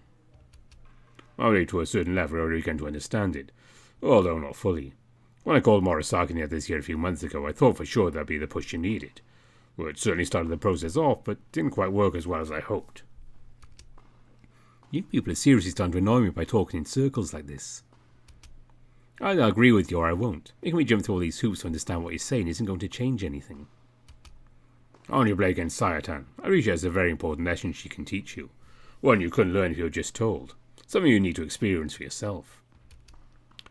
Only to a certain level are you going to understand it, although not fully. When I called Morisaki Net this year a few months ago, I thought for sure that'd be the push you needed. Well, it certainly started the process off, but didn't quite work as well as I hoped. You people are seriously starting to annoy me by talking in circles like this. Either I'll agree with you or I won't. Making me jump through all these hoops to understand what you're saying isn't going to change anything. On your play against Sayatan, I read she has a very important lesson she can teach you. One you couldn't learn if you were just told. Something you need to experience for yourself.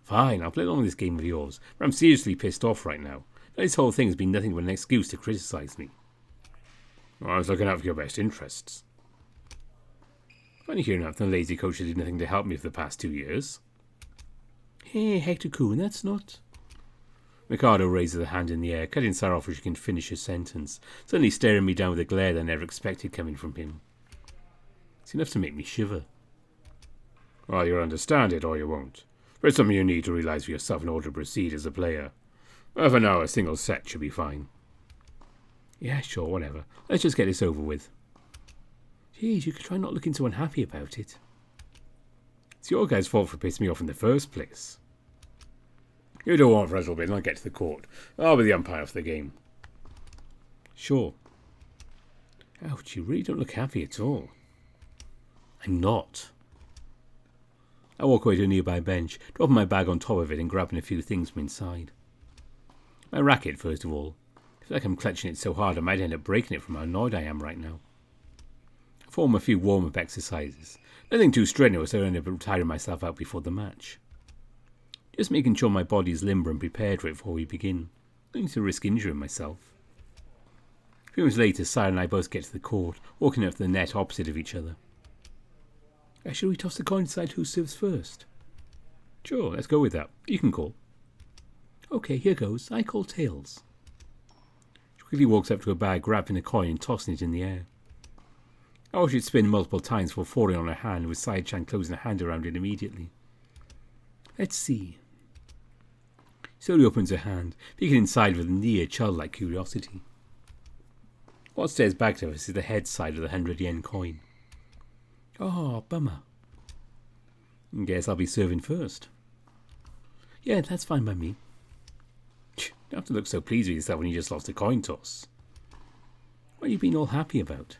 Fine, I'll play along this game of yours, but I'm seriously pissed off right now. This whole thing has been nothing but an excuse to criticise me. Well, I was looking out for your best interests. Funny hearing that from the lazy coach that did nothing to help me for the past 2 years. Hey, Hector-kun, that's not... Mikado raises a hand in the air, cutting Sarah off before she can finish her sentence, suddenly staring me down with a glare that I never expected coming from him. It's enough to make me shiver. Well, you'll understand it or you won't. But it's something you need to realise for yourself in order to proceed as a player. Well, for now, a single set should be fine. Yeah, sure, whatever. Let's just get this over with. Geez, you could try not looking so unhappy about it. It's your guy's fault for pissing me off in the first place. You don't want for us a little bit and I'll get to the court. I'll be the umpire for the game. Sure. Ouch, you really don't look happy at all. I'm not. I walk away to a nearby bench, dropping my bag on top of it and grabbing a few things from inside. My racket, first of all. I feel like I'm clutching it so hard I might end up breaking it from how annoyed I am right now. I perform a few warm-up exercises. Nothing too strenuous, so I end up tiring myself out before the match. Just making sure my body is limber and prepared for it before we begin. I need to risk injuring myself. A few minutes later, Sarah and I both get to the court, walking up to the net opposite of each other. Shall we toss the coin to decide who serves first? Sure, let's go with that. You can call. Okay, here goes. I call tails. She quickly walks up to her bag, grabbing a coin and tossing it in the air. I watch it spin multiple times before falling on her hand, with Sai-chan closing her hand around it immediately. Let's see. Slowly opens her hand, peeking inside with a near childlike curiosity. What stares back to us is the head side of the 100-yen coin. Oh, bummer. Guess I'll be serving first. Yeah, that's fine by me. You don't have to look so pleased with yourself when you just lost a coin toss. What have you been all happy about?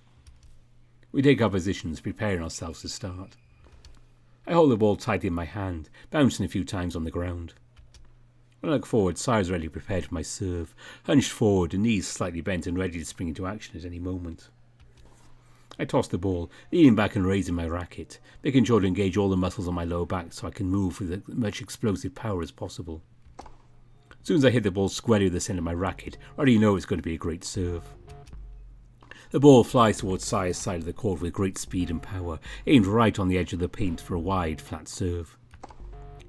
We take our positions, preparing ourselves to start. I hold the ball tightly in my hand, bouncing a few times on the ground. When I look forward, Sarah's already prepared for my serve, hunched forward, her knees slightly bent and ready to spring into action at any moment. I toss the ball, leaning back and raising my racket, making sure to engage all the muscles on my lower back so I can move with as much explosive power as possible. As soon as I hit the ball squarely with the centre of my racket, I already know it's going to be a great serve. The ball flies towards Saya's side of the court with great speed and power, aimed right on the edge of the paint for a wide, flat serve.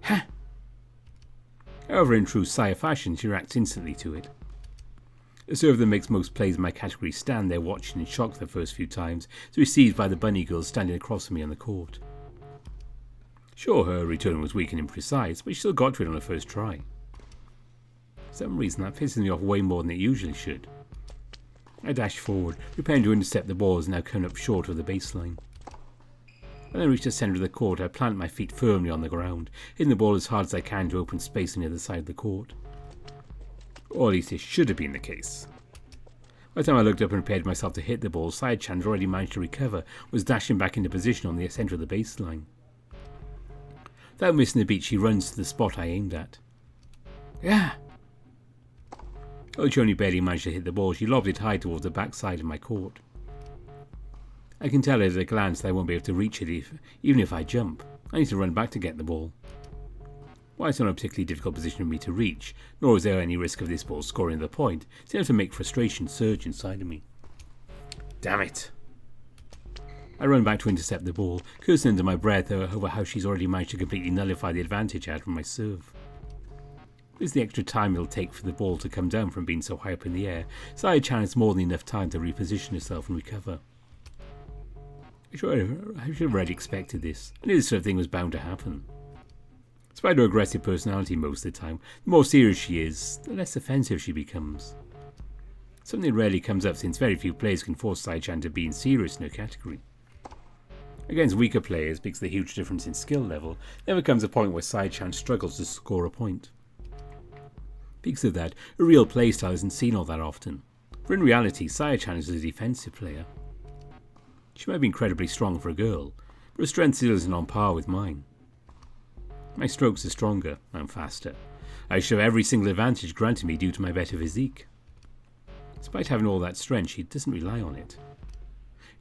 Ha! However, in true Saya fashion, she reacts instantly to it. A serve that makes most players in my category stand there watching in shock the first few times is received by the bunny girl standing across from me on the court. Sure, her return was weak and imprecise, but she still got to it on her first try. For some reason, that pisses me off way more than it usually should. I dash forward, preparing to intercept the ball as now coming up short of the baseline. When I reach the centre of the court, I plant my feet firmly on the ground, hitting the ball as hard as I can to open space on the other side of the court. Or at least it should have been the case. By the time I looked up and prepared myself to hit the ball, Saya-chan had already managed to recover, was dashing back into position on the centre of the baseline. Without missing a beat, she runs to the spot I aimed at. Yeah! Although she only barely managed to hit the ball, she lobbed it high towards the backside of my court. I can tell at a glance that I won't be able to reach it even if I jump. I need to run back to get the ball. While it's not a particularly difficult position for me to reach, nor is there any risk of this ball scoring the point, it's enough to make frustration surge inside of me. Damn it! I run back to intercept the ball, cursing under my breath over how she's already managed to completely nullify the advantage I had from my serve. With the extra time it'll take for the ball to come down from being so high up in the air, Saya-chan has more than enough time to reposition herself and recover. I should have already expected this. I knew this sort of thing was bound to happen. Despite her aggressive personality most of the time, the more serious she is, the less offensive she becomes. Something rarely comes up since very few players can force Saya-chan to be serious in her category. Against weaker players, because of the huge difference in skill level, there never comes a point where Saya-chan struggles to score a point. Because of that, her real playstyle isn't seen all that often. For in reality, Saya-chan is a defensive player. She might be incredibly strong for a girl, but her strength still isn't on par with mine. My strokes are stronger, I'm faster. I should have every single advantage granted me due to my better physique. Despite having all that strength, she doesn't rely on it.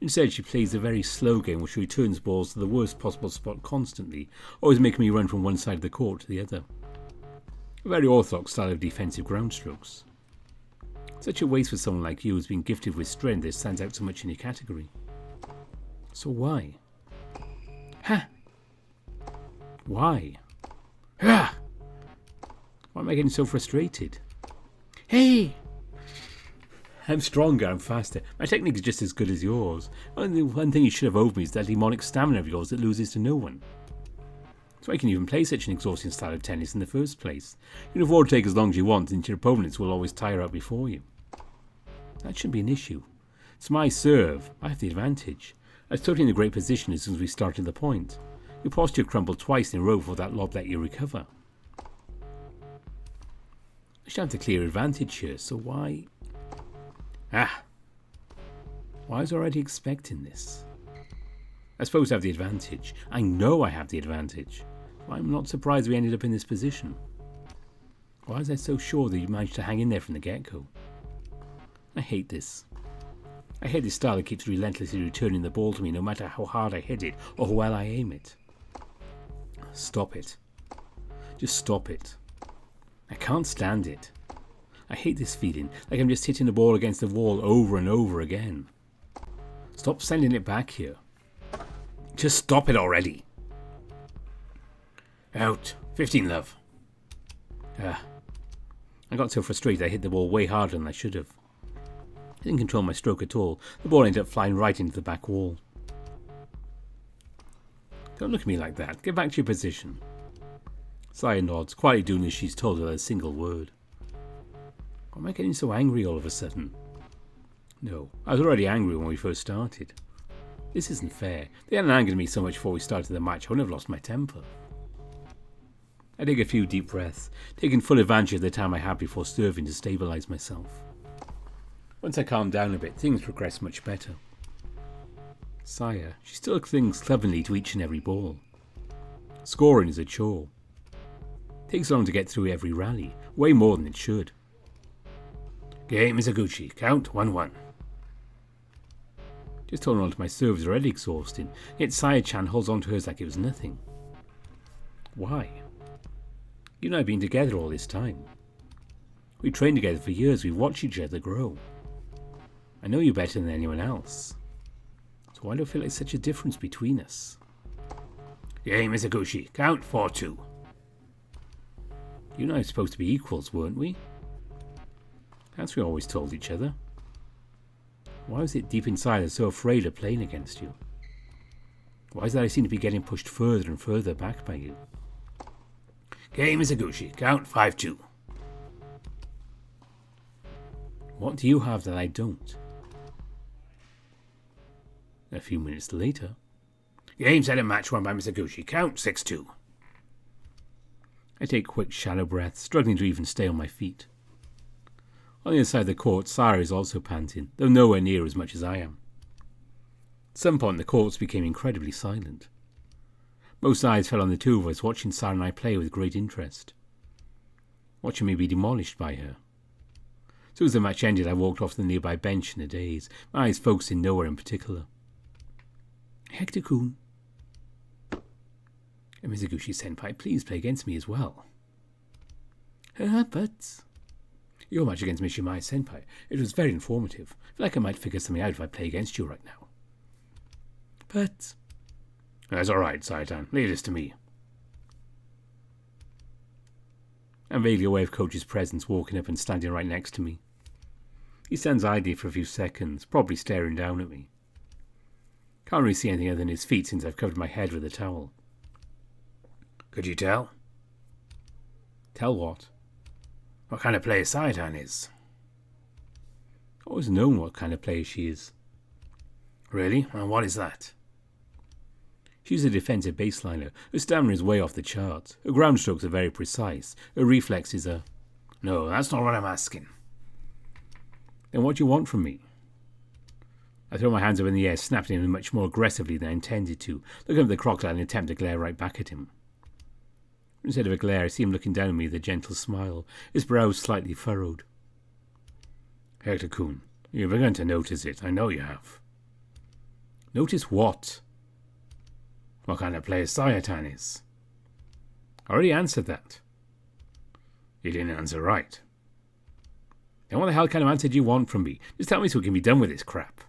Instead, she plays a very slow game where she returns balls to the worst possible spot constantly, always making me run from one side of the court to the other. A very orthodox style of defensive ground strokes. Such a waste for someone like you who's been gifted with strength that stands out so much in your category. So why? Ha! Why? Ha! Why am I getting so frustrated? Hey! I'm stronger, I'm faster. My technique is just as good as yours. Only one thing you should have owed me is that demonic stamina of yours that loses to no one. So I can even play such an exhausting style of tennis in the first place. You can afford to take as long as you want, and your opponents will always tire out before you. That shouldn't be an issue. It's my serve. I have the advantage. I was totally in a great position as soon as we started the point. Your posture crumbled twice in a row before that lob let you recover. I should have the clear advantage here, so why... Ah! Why was I already expecting this? I suppose I have the advantage. I know I have the advantage. I'm not surprised we ended up in this position. Why was I so sure that you managed to hang in there from the get-go? I hate this. I hate this style that keeps relentlessly returning the ball to me no matter how hard I hit it or how well I aim it. Stop it. Just stop it. I can't stand it. I hate this feeling, like I'm just hitting the ball against the wall over and over again. Stop sending it back here. Just stop it already. Out. 15 love. I got so frustrated I hit the ball way harder than I should have. I didn't control my stroke at all. The ball ended up flying right into the back wall. Don't look at me like that. Get back to your position. Saya nods, quietly doing as she's told without a single word. Why am I getting so angry all of a sudden? No, I was already angry when we first started. This isn't fair. They hadn't angered me so much before we started the match, I wouldn't have lost my temper. I take a few deep breaths, taking full advantage of the time I had before serving to stabilise myself. Once I calmed down a bit, things progressed much better. Saya, she still clings cleverly to each and every ball. Scoring is a chore. It takes long to get through every rally, way more than it should. Game Mizuguchi, count 1-1. Just holding on to my serve is already exhausting, yet Saya-chan holds on to hers like it was nothing. Why? You and I have been together all this time. We've trained together for years, we've watched each other grow. I know you better than anyone else. So why do I feel like such a difference between us? Game Mizuguchi, count 4-2. You and I were supposed to be equals, weren't we? That's what we always told each other. Why was it deep inside I was so afraid of playing against you? Why is that I seem to be getting pushed further and further back by you? Game Mizuguchi, count 5-2. What do you have that I don't? A few minutes later. Game, set, and match won by Mizuguchi. Count 6-2. I take quick, shallow breaths, struggling to even stay on my feet. On the other side of the court, Sarah is also panting, though nowhere near as much as I am. At some point, the courts became incredibly silent. Most eyes fell on the two of us, watching Sarah and I play with great interest, watching me be demolished by her. As soon as the match ended, I walked off to the nearby bench in a daze, my eyes focusing nowhere in particular. Hector-kun. Mizuguchi-senpai, please play against me as well. But... Your match against Mishima-senpai, it was very informative. I feel like I might figure something out if I play against you right now. But... That's all right, Sayatan. Leave this to me. I'm vaguely aware of Coach's presence walking up and standing right next to me. He stands idly for a few seconds, probably staring down at me. Can't really see anything other than his feet since I've covered my head with a towel. Could you tell? Tell what? What kind of player Sayatan is? I've always known what kind of player she is. Really? Well, what is that? She's a defensive baseliner. Her stamina is way off the charts. Her ground strokes are very precise. Her reflexes are... No, that's not what I'm asking. Then what do you want from me? I throw my hands up in the air, snapping at him much more aggressively than I intended to, looking at the crocodile and attempt to glare right back at him. Instead of a glare, I see him looking down at me with a gentle smile, his brows slightly furrowed. Hector-kun, you've begun to notice it. I know you have. Notice what? What kind of player Sayatan is. I already answered that. You didn't answer right. Then what the hell kind of answer do you want from me? Just tell me so we can be done with this crap.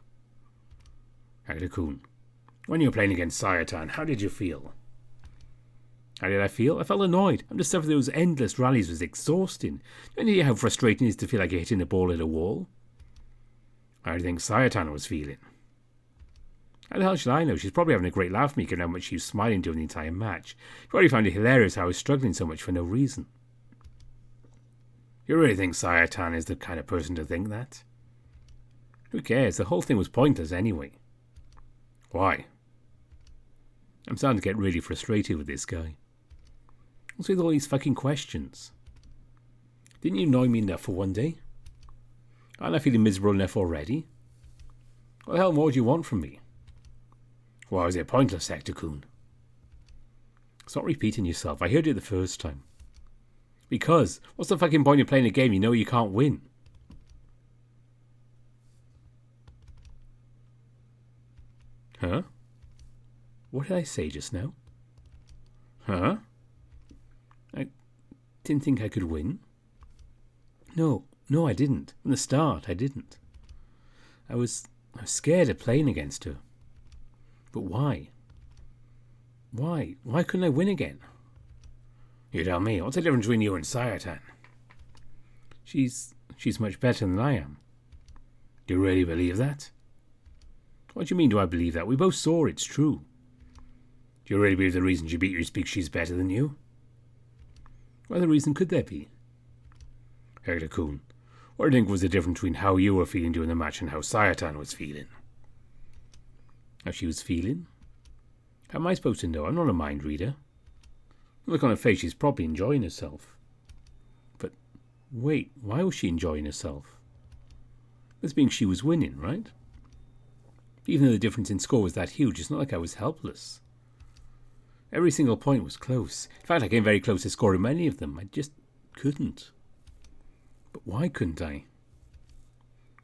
Hector-kun, when you were playing against Sayatan, how did you feel? How did I feel? I felt annoyed. I'm just stuff those endless rallies was exhausting. Don't you know how frustrating it is to feel like you're hitting a ball at a wall? How do you think Sayatan was feeling? How the hell should I know? She's probably having a great laugh at me given how much she was smiling during the entire match. She probably found it hilarious how I was struggling so much for no reason. You really think Sayatan is the kind of person to think that? Who cares? The whole thing was pointless anyway. Why? I'm starting to get really frustrated with this guy. What's with all these fucking questions? Didn't you annoy me enough for one day? Aren't I feeling miserable enough already? What the hell more do you want from me? Why is it pointless, Hector-kun? Stop repeating yourself. I heard it the first time. Because, what's the fucking point of playing a game you know you can't win? Huh? What did I say just now? Huh? I didn't think I could win. No, I didn't. From the start, I didn't. I was scared of playing against her. But why? Why? Why couldn't I win again? You tell me. What's the difference between you and Sayatan? She's much better than I am. Do you really believe that? What do you mean, do I believe that? We both saw it's true. Do you really believe the reason she beat you is because she's better than you? What other reason could there be? Hector-kun, what do you think was the difference between how you were feeling during the match and how Sayatan was feeling? How she was feeling? How am I supposed to know? I'm not a mind reader. Look on her face, she's probably enjoying herself. But wait, why was she enjoying herself? That's being she was winning, right? Even though the difference in score was that huge, it's not like I was helpless. Every single point was close. In fact, I came very close to scoring many of them. I just couldn't. But why couldn't I?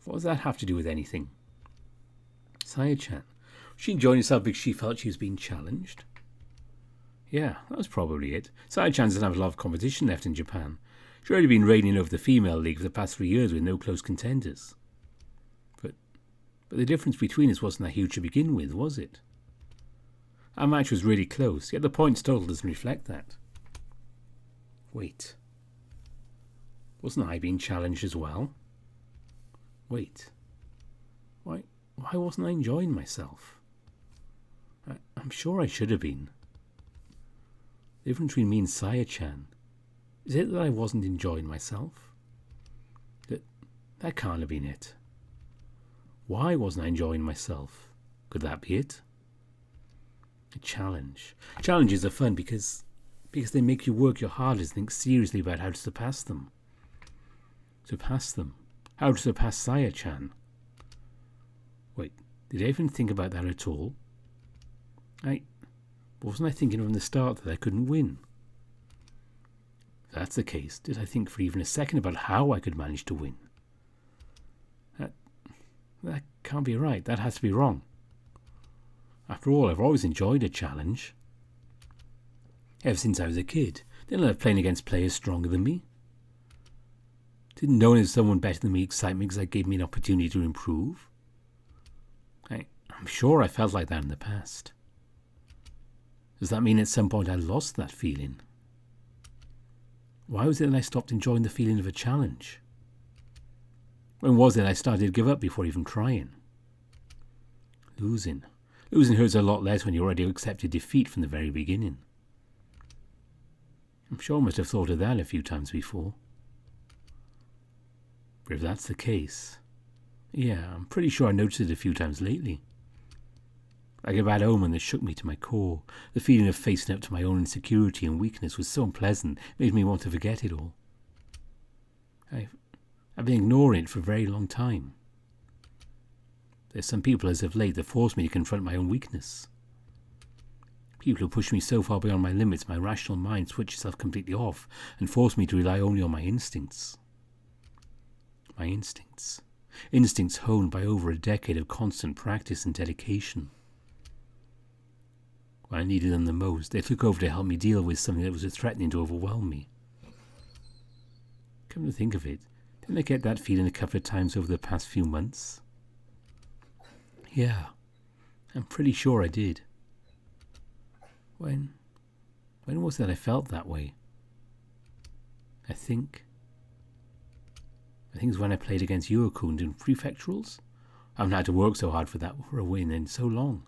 What does that have to do with anything? Saya-chan, was she enjoying herself because she felt she was being challenged? Yeah, that was probably it. Saya-chan doesn't have a lot of competition left in Japan. She's already been reigning over the female league for the past 3 years with no close contenders. But the difference between us wasn't that huge to begin with, was it? Our match was really close, yet the points total doesn't reflect that. Wait. Wasn't I being challenged as well? Wait. Why wasn't I enjoying myself? I'm sure I should have been. The difference between me and Saya-chan, is it that I wasn't enjoying myself? That can't have been it. Why wasn't I enjoying myself? Could that be it? A challenge. Challenges are fun because they make you work your hardest and think seriously about how to surpass them. Surpass them? How to surpass Saya-chan? Wait, did I even think about that at all? Wasn't I thinking from the start that I couldn't win? If that's the case, did I think for even a second about how I could manage to win? That can't be right. That has to be wrong. After all, I've always enjoyed a challenge. Ever since I was a kid, didn't I love playing against players stronger than me? Didn't knowing there's someone better than me excite me because that gave me an opportunity to improve? I'm sure I felt like that in the past. Does that mean at some point I lost that feeling? Why was it that I stopped enjoying the feeling of a challenge? When was it I started to give up before even trying? Losing hurts a lot less when you already accepted defeat from the very beginning. I'm sure I must have thought of that a few times before. But if that's the case, yeah, I'm pretty sure I noticed it a few times lately. Like a bad omen that shook me to my core. The feeling of facing up to my own insecurity and weakness was so unpleasant, it made me want to forget it all. I've been ignoring it for a very long time. There's some people as of late that force me to confront my own weakness. People who push me so far beyond my limits, my rational mind switches itself completely off and force me to rely only on my instincts. My instincts. Instincts honed by over a decade of constant practice and dedication. When I needed them the most, they took over to help me deal with something that was threatening to overwhelm me. Come to think of it, didn't I get that feeling a couple of times over the past few months? Yeah, I'm pretty sure I did. When was it I felt that way? I think it was when I played against Yurakun in prefecturals. I haven't had to work so hard for a win in so long.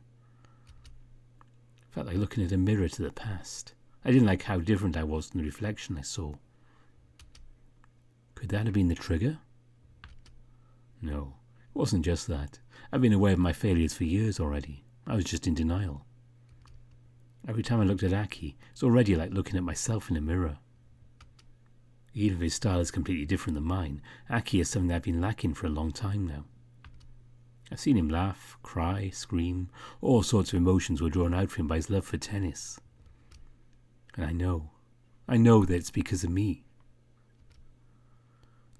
Felt like looking at a mirror to the past. I didn't like how different I was from the reflection I saw. Could that have been the trigger? No, it wasn't just that. I've been aware of my failures for years already. I was just in denial. Every time I looked at Aki, it's already like looking at myself in a mirror. Even if his style is completely different than mine, Aki is something I've been lacking for a long time now. I've seen him laugh, cry, scream. All sorts of emotions were drawn out for him by his love for tennis. And I know that it's because of me.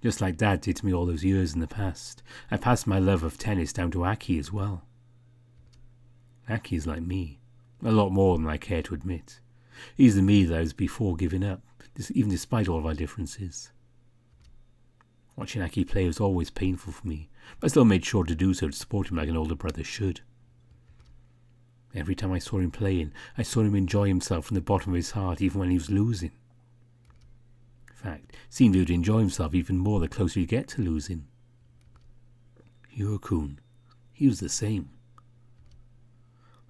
Just like Dad did to me all those years in the past, I passed my love of tennis down to Aki as well. Aki is like me, a lot more than I care to admit. He's the me that I was before giving up, even despite all of our differences. Watching Aki play was always painful for me, but I still made sure to do so to support him like an older brother should. Every time I saw him playing, I saw him enjoy himself from the bottom of his heart even when he was losing. In fact, it seemed he would enjoy himself even more the closer you get to losing. Yurakun, he was the same.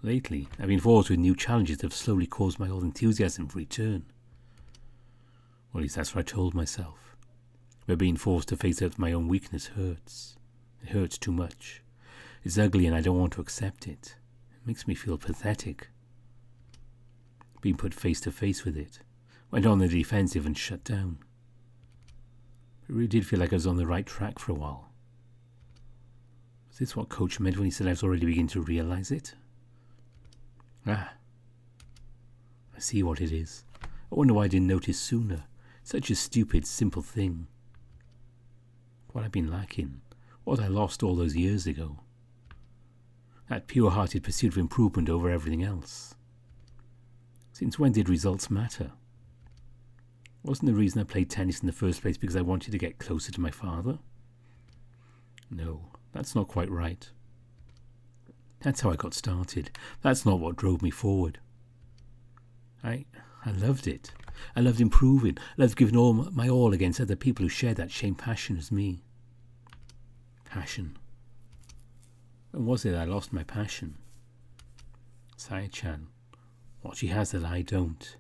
Lately, I've been forced with new challenges that have slowly caused my old enthusiasm to return. Or at least that's what I told myself. But being forced to face up to my own weakness hurts. It hurts too much. It's ugly and I don't want to accept it. It makes me feel pathetic. Being put face to face with it, went on the defensive and shut down. It really did feel like I was on the right track for a while. Was this what Coach meant when he said I was already beginning to realize it? I see what it is. I wonder why I didn't notice sooner. Such a stupid, simple thing. What I've been lacking. What I lost all those years ago. That pure-hearted pursuit of improvement over everything else. Since when did results matter? Wasn't the reason I played tennis in the first place because I wanted to get closer to my father? No, that's not quite right. That's how I got started. That's not what drove me forward. I loved it. I loved improving. I loved giving all my all against other people who shared that same passion as me. Passion. When was it I lost my passion? Saya-chan. What she has that I don't.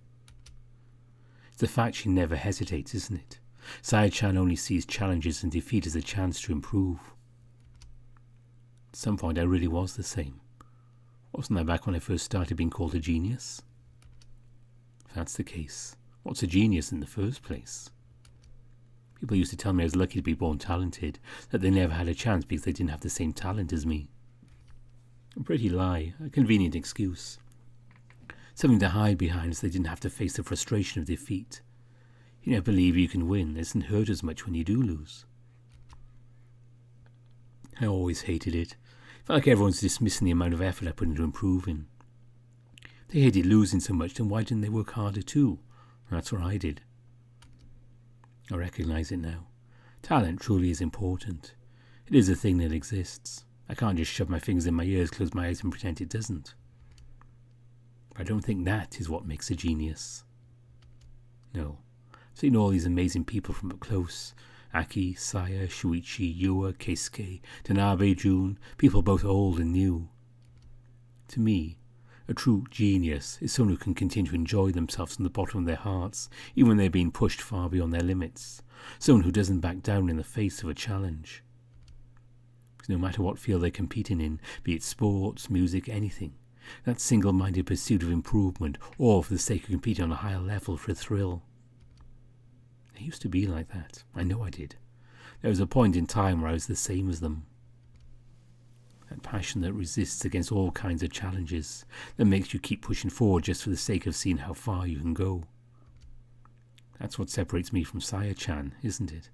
It's the fact she never hesitates, isn't it? Saya-chan only sees challenges and defeat as a chance to improve. At some point I really was the same. Wasn't I back when I first started being called a genius? If that's the case, what's a genius in the first place? People used to tell me I was lucky to be born talented, that they never had a chance because they didn't have the same talent as me. A pretty lie, a convenient excuse. Something to hide behind so they didn't have to face the frustration of defeat. You never believe you can win, it doesn't hurt as much when you do lose. I always hated it. Felt like everyone's dismissing the amount of effort I put into improving. If they hated losing so much, then why didn't they work harder too? That's what I did. I recognise it now. Talent truly is important. It is a thing that exists. I can't just shove my fingers in my ears, close my eyes and pretend it doesn't. But I don't think that is what makes a genius. No. I've seen all these amazing people from up close. Aki, Saya, Shuichi, Yua, Keisuke, Tanabe, Jun, people both old and new. To me, a true genius is someone who can continue to enjoy themselves from the bottom of their hearts, even when they're being pushed far beyond their limits. Someone who doesn't back down in the face of a challenge. Because no matter what field they're competing in, be it sports, music, anything, that single-minded pursuit of improvement, all for the sake of competing on a higher level for a thrill. I used to be like that. I know I did. There was a point in time where I was the same as them. That passion that resists against all kinds of challenges, that makes you keep pushing forward just for the sake of seeing how far you can go. That's what separates me from Saya-chan, isn't it?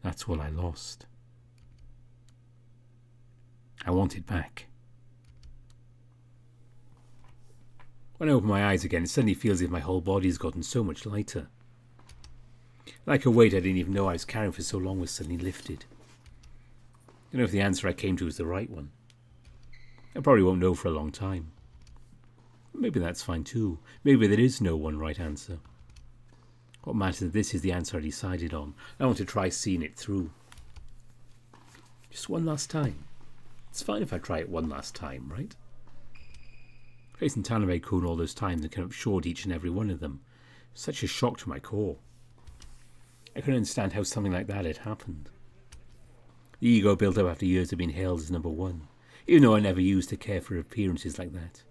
That's what I lost. I want it back. When I open my eyes again, it suddenly feels as if my whole body's gotten so much lighter. Like a weight I didn't even know I was carrying for so long was suddenly lifted. I don't know if the answer I came to is the right one. I probably won't know for a long time. Maybe that's fine too. Maybe there is no one right answer. What matters is this is the answer I decided on. I want to try seeing it through. Just one last time. It's fine if I try it one last time, right? Facing Tanabe-kun all those times and coming up short each and every one of them. Such a shock to my core. I couldn't understand how something like that had happened. The ego built up after years of being hailed as number one, even though I never used to care for appearances like that.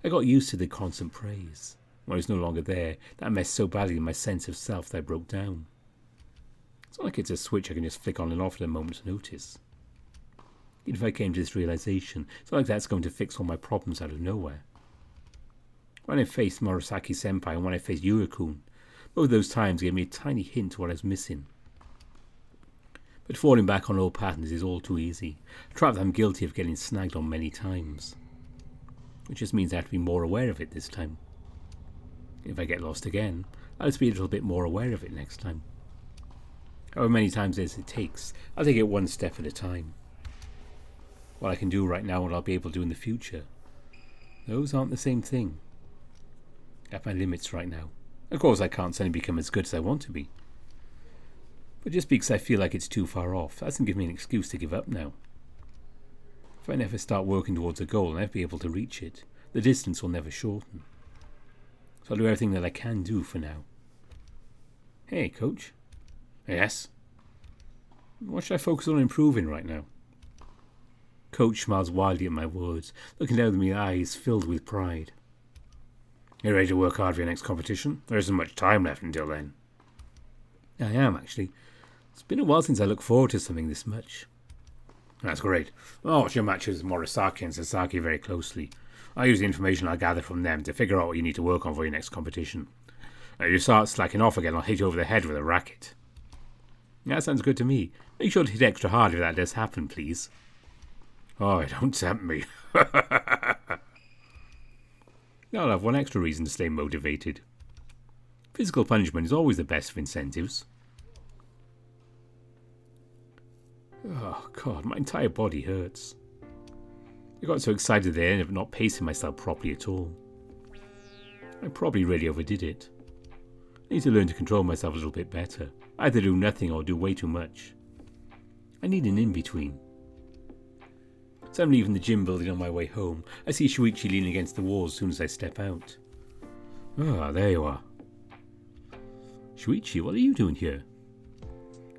I got used to the constant praise. When I was no longer there, that messed so badly in my sense of self that I broke down. It's not like it's a switch I can just flick on and off at a moment's notice. Even if I came to this realization, it's not like that's going to fix all my problems out of nowhere. When I faced Murasaki-senpai and when I faced Yua-kun, both those times gave me a tiny hint to what I was missing. But falling back on old patterns is all too easy, a trap that I'm guilty of getting snagged on many times. Which just means I have to be more aware of it this time. If I get lost again, I'll just be a little bit more aware of it next time. However many times as it takes, I'll take it one step at a time. What I can do right now and what I'll be able to do in the future, those aren't the same thing. At my limits right now. Of course, I can't suddenly become as good as I want to be. But just because I feel like it's too far off, that doesn't give me an excuse to give up now. If I never start working towards a goal and I'll never be able to reach it, the distance will never shorten. So I'll do everything that I can do for now. Hey, coach. Yes? What should I focus on improving right now? Coach smiles wildly at my words, looking down at me, eyes filled with pride. You ready to work hard for your next competition? There isn't much time left until then. I am, actually. It's been a while since I looked forward to something this much. That's great. I'll watch your matches with Morisaki and Sasaki very closely. I'll use the information I gather from them to figure out what you need to work on for your next competition. If you start slacking off again, I'll hit you over the head with a racket. That sounds good to me. Make sure to hit extra hard if that does happen, please. Oh, don't tempt me. I'll have one extra reason to stay motivated. Physical punishment is always the best of incentives. Oh, God, my entire body hurts. I got so excited there and not pacing myself properly at all. I probably really overdid it. I need to learn to control myself a little bit better. Either do nothing or do way too much. I need an in-between. So I'm leaving the gym building on my way home. I see Shuichi leaning against the wall as soon as I step out. Ah, there you are. Shuichi, what are you doing here?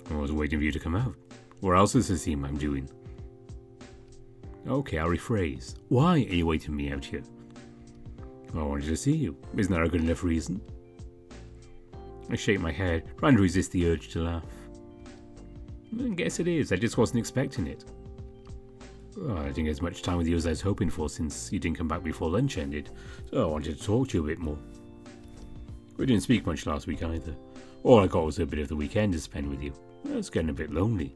I was waiting for you to come out. What else is the theme I'm doing? Okay, I'll rephrase. Why are you waiting me out here? I wanted to see you. Isn't that a good enough reason? I shake my head, trying to resist the urge to laugh. I guess it is. I just wasn't expecting it. Well, I didn't get as much time with you as I was hoping for since you didn't come back before lunch ended, so I wanted to talk to you a bit more. We didn't speak much last week either. All I got was a bit of the weekend to spend with you. I was getting a bit lonely.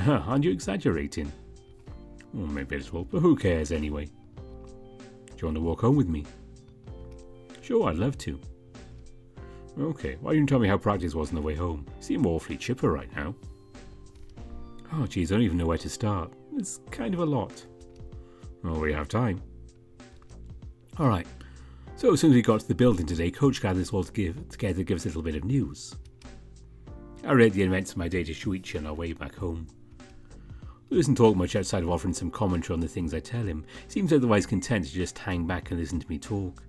Aren't you exaggerating? Well, maybe a little, but who cares anyway? Do you want to walk home with me? Sure, I'd love to. Okay, why didn't you tell me how practice was on the way home? You seem awfully chipper right now. Oh geez, I don't even know where to start. It's kind of a lot. Oh, we have time. Alright, so as soon as we got to the building today, Coach gathered us all together to give us a little bit of news. I read the events of my day to Shuichi on our way back home. He doesn't talk much outside of offering some commentary on the things I tell him. He seems otherwise content to just hang back and listen to me talk.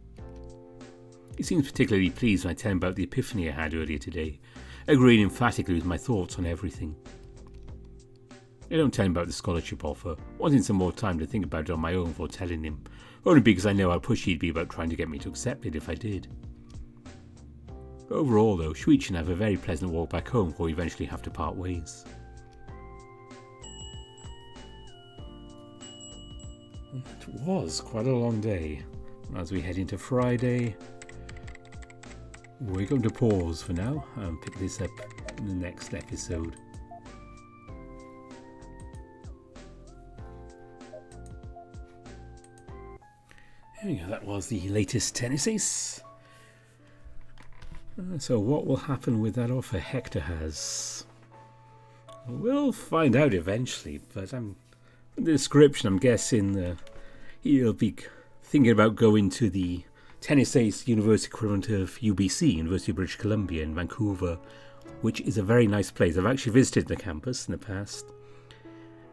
He seems particularly pleased when I tell him about the epiphany I had earlier today, agreeing emphatically with my thoughts on everything. I don't tell him about the scholarship offer, wanting some more time to think about it on my own before telling him, only because I know how pushy he'd be about trying to get me to accept it if I did. Overall though, Shuichi and I have a very pleasant walk back home before we eventually have to part ways. It was quite a long day. As we head into Friday, we're going to pause for now and pick this up in the next episode. There we go, that was the latest tennis ace. So what will happen with that offer Hector has? We'll find out eventually, but from the description I'm guessing he'll be thinking about going to the Tennis Ace University equivalent of UBC, University of British Columbia in Vancouver, which is a very nice place. I've actually visited the campus in the past.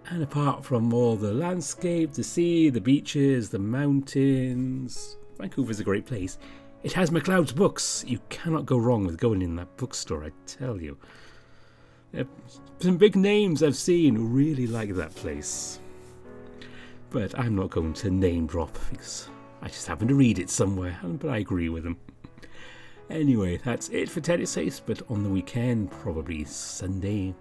And apart from all the landscape, the sea, the beaches, the mountains, Vancouver's a great place. It has MacLeod's books. You cannot go wrong with going in that bookstore, I tell you. Some big names I've seen who really like that place. But I'm not going to name drop because I just happen to read it somewhere, but I agree with them. Anyway, that's it for Tennis Ace, but on the weekend, probably Sunday,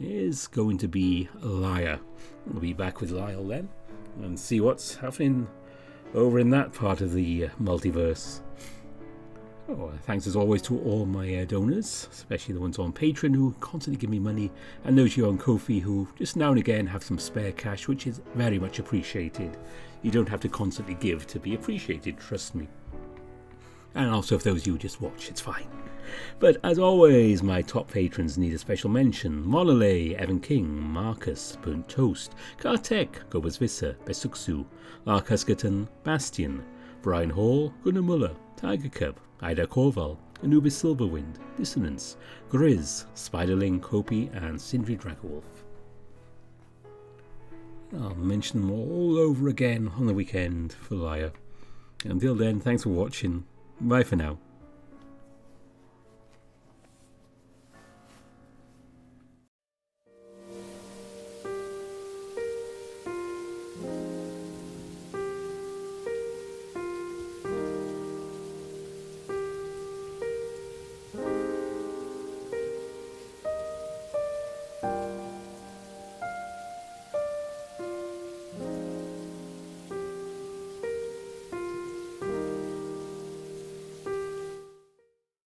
is going to be Liar. We'll be back with Lyle then and see what's happening over in that part of the multiverse. Oh, thanks as always to all my donors, especially the ones on Patreon who constantly give me money, and those of you on Ko-fi who just now and again have some spare cash, which is very much appreciated. You don't have to constantly give to be appreciated, trust me. And also if those of you who just watch, it's fine. But as always, my top patrons need a special mention. Monolay, Evan King, Marcus, Burnt Toast, Kartek, Gobas Vissa, Besuksu, Lark Huskerton, Bastion, Brian Hall, Gunnar Muller, Tiger Cub, Ida Corval, Anubis Silverwind, Dissonance, Grizz, Spiderling, Kopi, and Sindri Dragowolf. I'll mention them all over again on the weekend for Liar. Until then, thanks for watching. Bye for now.